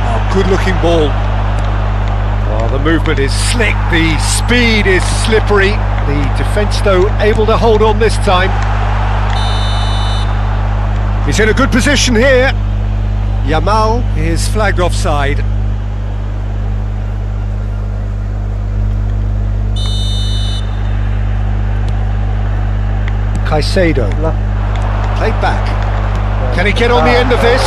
Oh, good looking ball. Oh, the movement is slick, the speed is slippery. The defence though able to hold on this time. He's in a good position here. Yamal is flagged offside. Caicedo. Lah. Played back. Can he get on the end of this?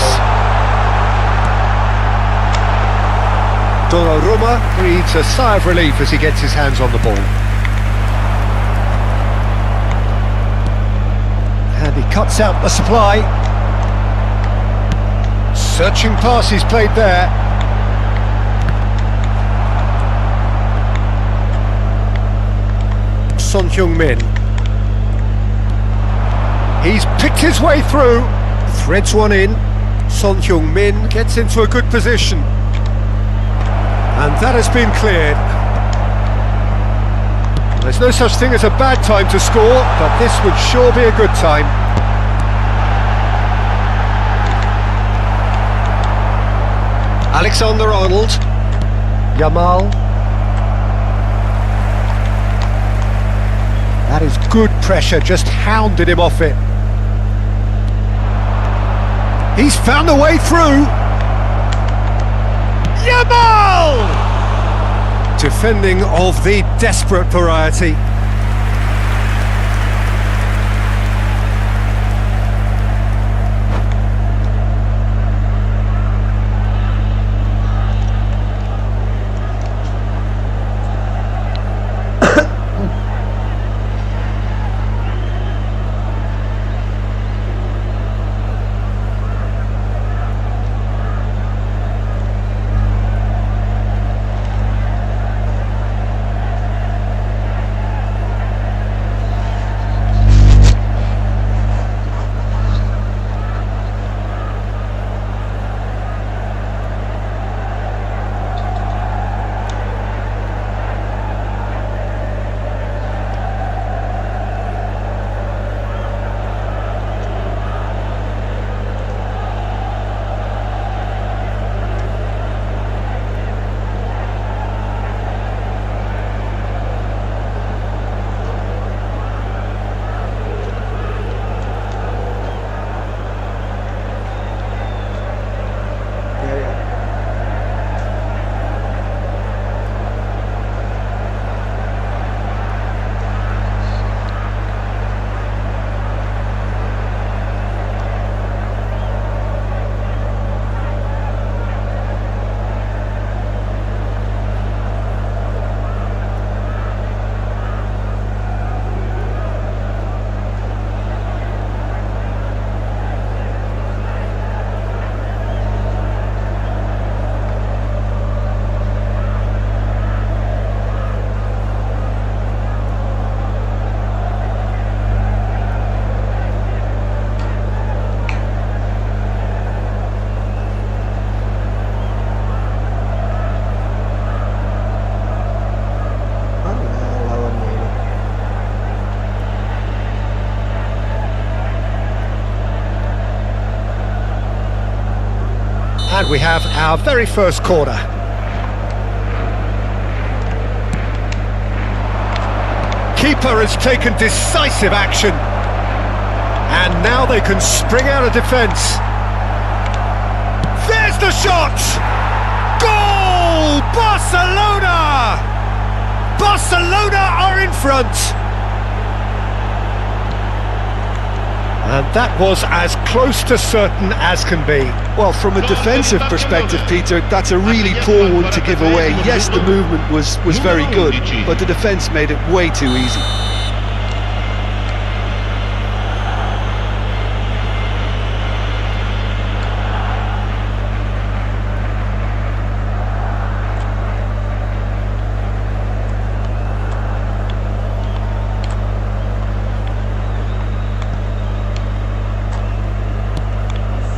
Donnarumma breathes a sigh of relief as he gets his hands on the ball. And he cuts out the supply. Searching pass he's played there. Son Heung-min. He's picked his way through. Threads one in. Son Heung-min gets into a good position. And that has been cleared. There's no such thing as a bad time to score, but this would sure be a good time. Alexander-Arnold. Yamal. That is good pressure, just hounded him off it. He's found a way through. Yamal! Defending of the desperate variety. And we have our very first corner. Keeper has taken decisive action. And now they can spring out of defence. There's the shot! Goal! Barcelona! Barcelona are in front. And that was as close to certain as can be. Well, from a defensive perspective, Peter, that's a really poor one to give away. Yes, the movement was very good, but the defence made it way too easy.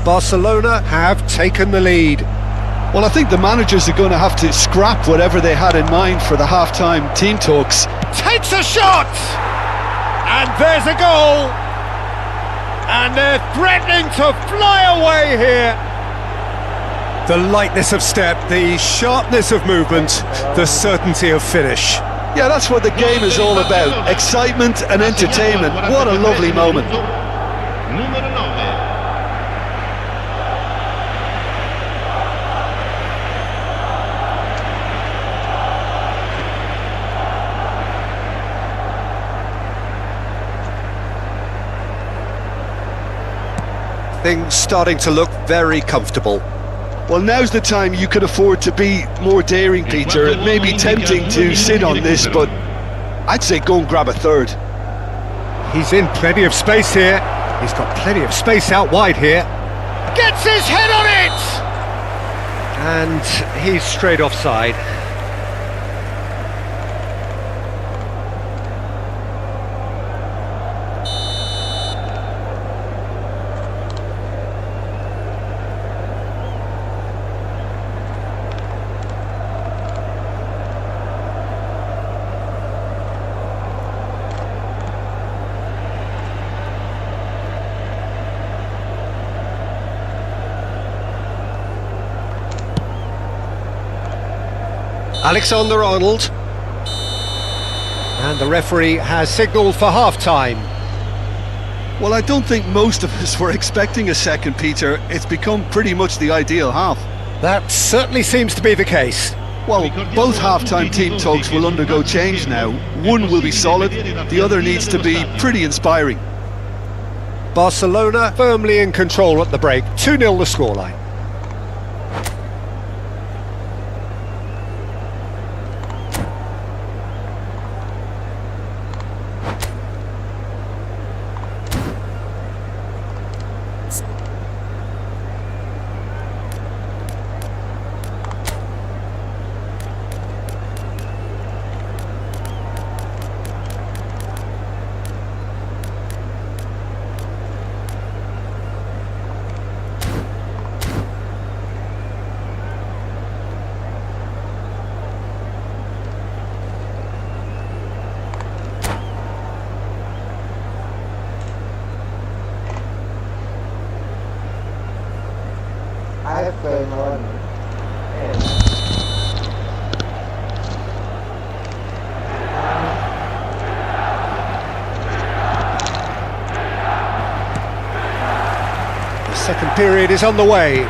Barcelona have taken the lead. Well, I think the managers are going to have to scrap whatever they had in mind for the half-time team talks. Takes a shot! And there's a goal! And they're threatening to fly away here! The lightness of step, the sharpness of movement, the certainty of finish. Yeah, that's what the game is all about. Excitement and entertainment. What a lovely moment. Things starting to look very comfortable. Well, now's the time you can afford to be more daring, Peter. It may be tempting to sit on this, but I'd say go and grab a third. He's in plenty of space here. He's got plenty of space out wide here. Gets his head on it! And he's straight offside. Alexander-Arnold, and the referee has signalled for half-time. Well, I don't think most of us were expecting a second, Peter. It's become pretty much the ideal half. That certainly seems to be the case. Well, both half-time team talks will undergo change now. One will be solid, the other needs to be pretty inspiring. Barcelona firmly in control at the break, 2-0 the scoreline. The second period is on the way.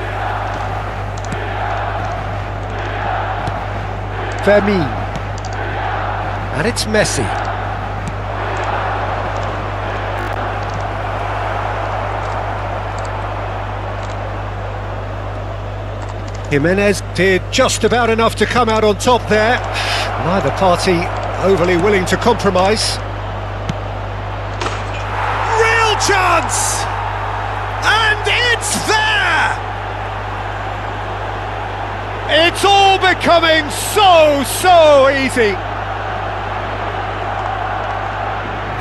Fermin. And it's Messi. Jimenez did just about enough to come out on top there. Neither party overly willing to compromise. Real chance! And it's there! It's all becoming so easy.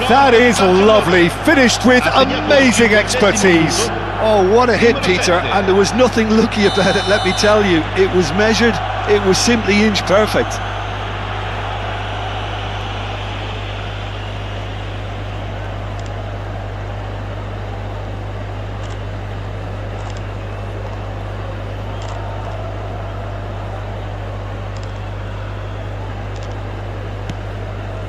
That is lovely, finished with amazing expertise. Oh, what a hit, Peter, and there was nothing lucky about it, let me tell you. It was measured, it was simply inch perfect.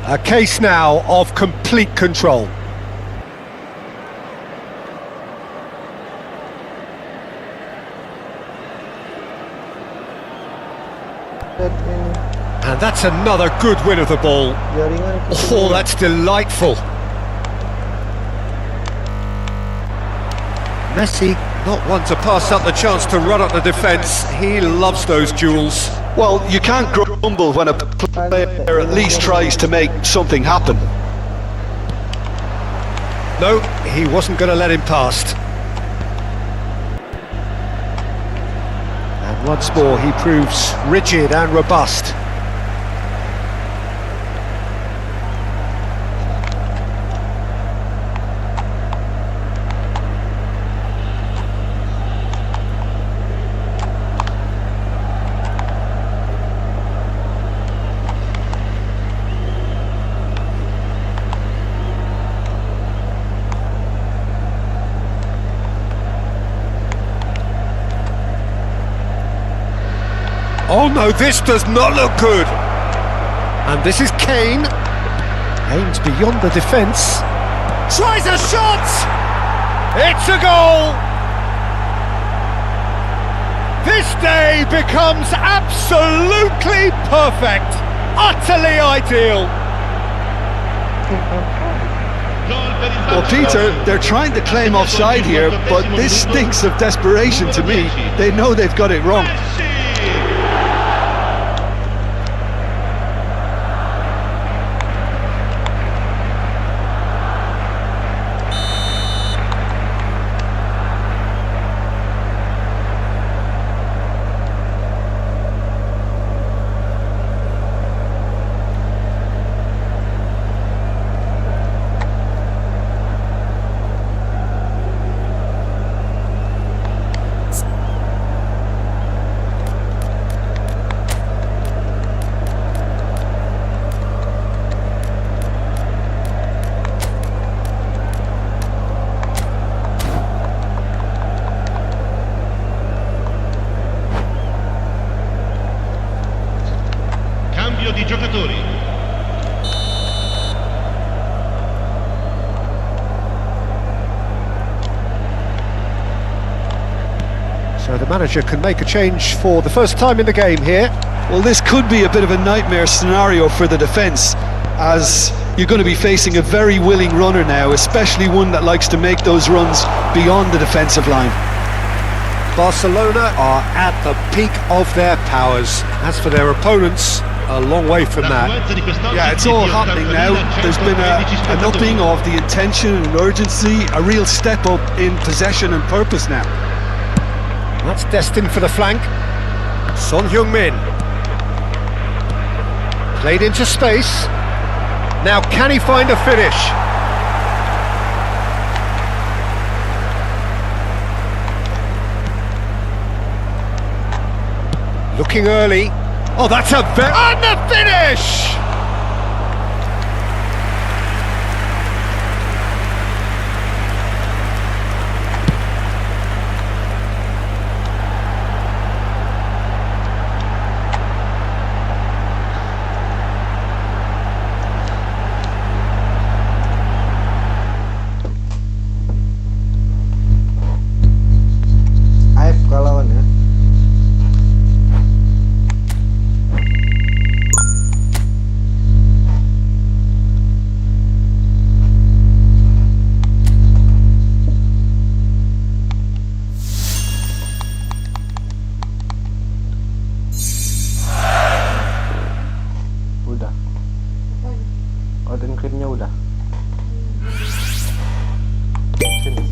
A case now of complete control. And that's another good win of the ball. Oh, that's delightful. Messi, not one to pass up the chance to run at the defence. He loves those duels. Well, you can't grumble when a player at least tries to make something happen. No, he wasn't going to let him past. And once more he proves rigid and robust. Oh no, this does not look good. And this is Kane. Aims beyond the defence. Tries a shot! It's a goal! This day becomes absolutely perfect. Utterly ideal. Well, Peter, they're trying to claim offside here, but this stinks of desperation to me. They know they've got it wrong. Di giocatori. So the manager can make a change for the first time in the game here. Well, this could be a bit of a nightmare scenario for the defence, as you're going to be facing a very willing runner now, especially one that likes to make those runs beyond the defensive line. Barcelona are at the peak of their powers. As for their opponents, a long way from that. Yeah, it's all happening now. There's been an upping of the intention and urgency, a real step up in possession and purpose now. That's destined for the flank. Son Heung-min. Played into space. Now can he find a finish? Looking early. Oh, that's a very... And the finish! AFK lawan ya. Udah. Order krimnya udah. Sini.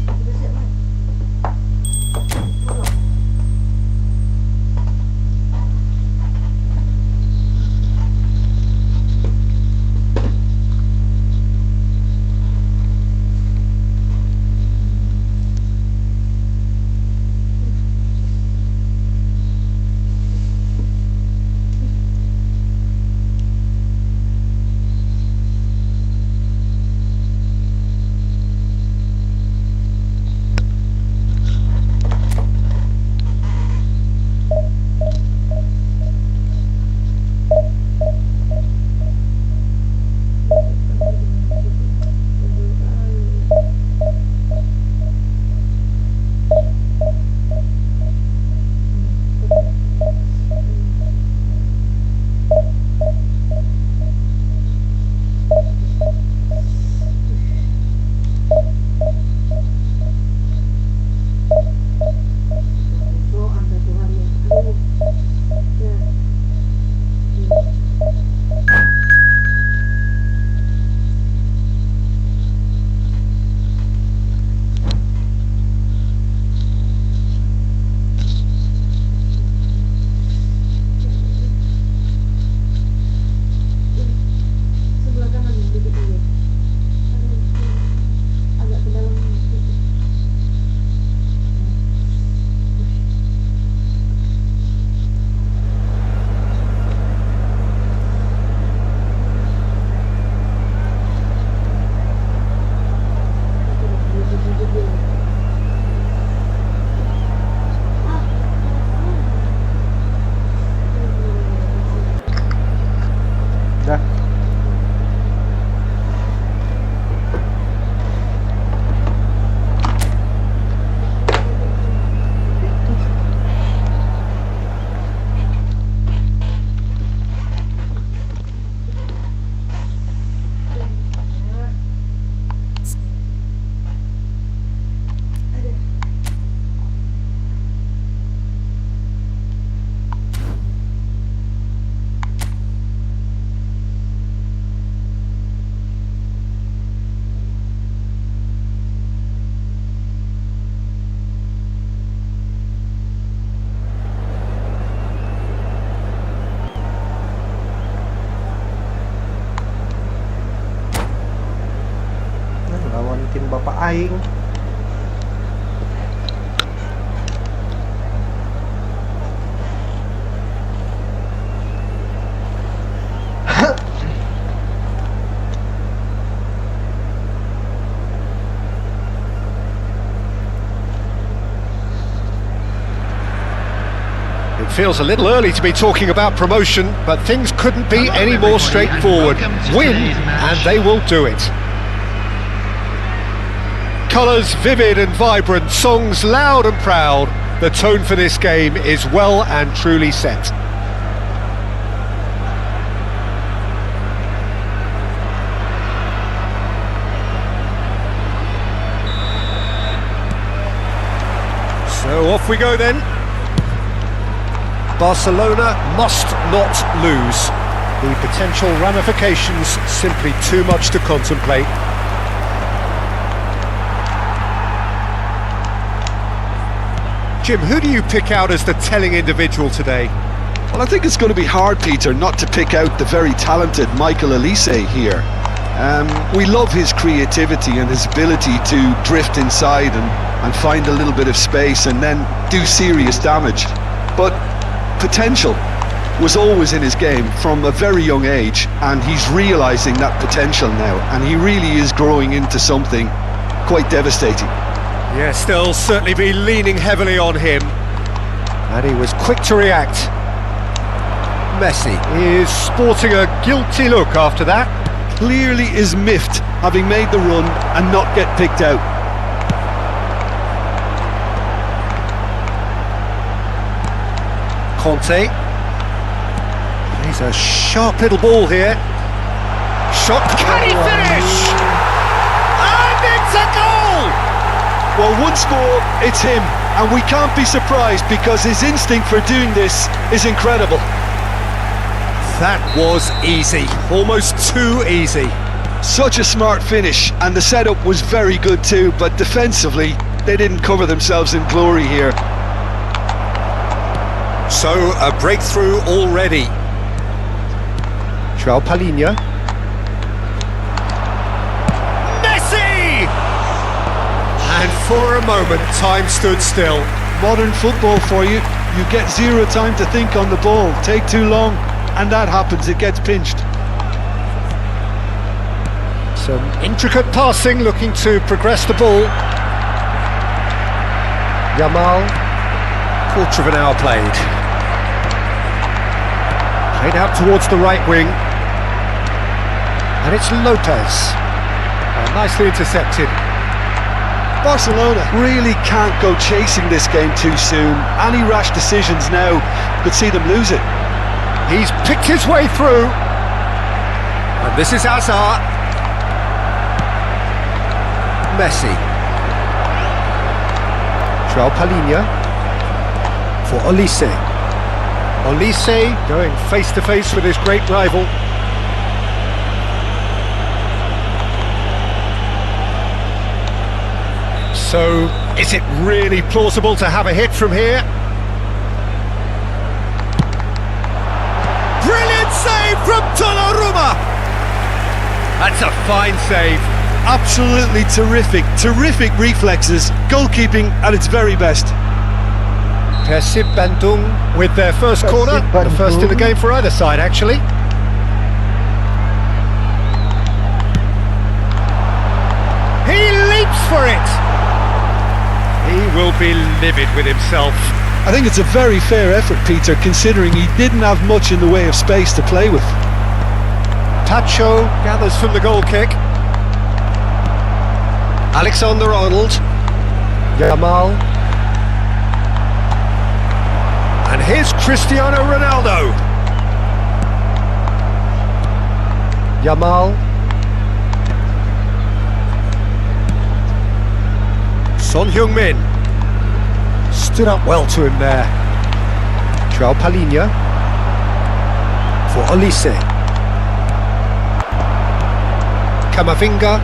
bikin bapak aing. It feels a little early to be talking about promotion, but things couldn't be any more straightforward. Win, and they will do it. Colours vivid and vibrant, songs loud and proud. The tone for this game is well and truly set. So off we go then. Barcelona must not lose. The potential ramifications simply too much to contemplate. Jim, who do you pick out as the telling individual today? Well, I think it's going to be hard, Peter, not to pick out the very talented Michael Olise here. We love his creativity and his ability to drift inside and find a little bit of space and then do serious damage. But potential was always in his game from a very young age, and he's realising that potential now, and he really is growing into something quite devastating. Yes, they'll certainly be leaning heavily on him. And he was quick to react. Messi is sporting a guilty look after that. Clearly is miffed, having made the run and not get picked out. Conte. He's a sharp little ball here. Shot. Can he finish? And it's a goal! Well, one score, it's him, and we can't be surprised because his instinct for doing this is incredible. That was easy, almost too easy. Such a smart finish, and the setup was very good too, but defensively, they didn't cover themselves in glory here. So, a breakthrough already. João Palhinha. Messi! And for a moment, time stood still. Modern football for you. You get zero time to think on the ball. Take too long, and that happens, it gets pinched. Some intricate passing, looking to progress the ball. Yamal, quarter of an hour played. Played out towards the right wing. And it's Lopez. Nicely intercepted. Barcelona really can't go chasing this game too soon. Any rash decisions now could see them lose it. He's picked his way through. And this is Hazard. Messi. João Palhinha for Olise. Olise going face to face with his great rival. So, is it really plausible to have a hit from here? Brilliant save from Donnarumma! That's a fine save. Absolutely terrific reflexes, goalkeeping at its very best. Persib Bandung with their first corner, the first in the game for either side actually. He leaps for it! He will be livid with himself. I think it's a very fair effort, Peter, considering he didn't have much in the way of space to play with. Pacho gathers from the goal kick. Alexander-Arnold. Yamal. And here's Cristiano Ronaldo. Yamal. Son Heung-min. Stood up well to him there. João Palhinha. For Olise. Camavinga.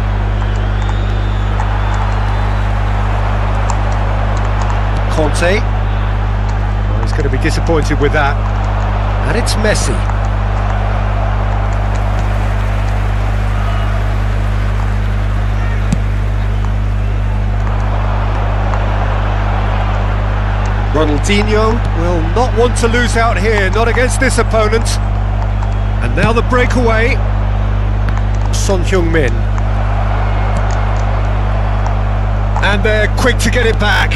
Conte. Well, he's going to be disappointed with that. And it's Messi. Ronaldinho will not want to lose out here, not against this opponent. And now the breakaway. Son Heung-min. And they're quick to get it back.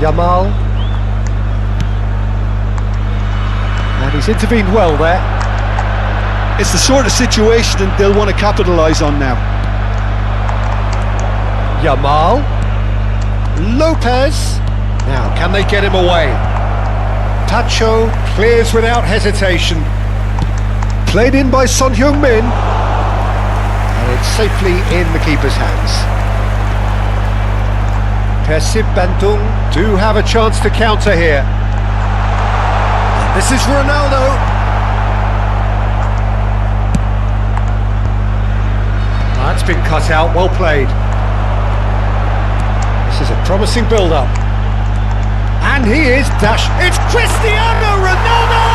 Yamal. And he's intervened well there. It's the sort of situation that they'll want to capitalise on now. Yamal. Lopez. Now, can they get him away? Pacho clears without hesitation. Played in by Son Heung-min. And it's safely in the keeper's hands. Persib Bandung do have a chance to counter here. And this is Ronaldo. That's been cut out, well played. This is a promising build-up. And he is dash. It's Cristiano Ronaldo!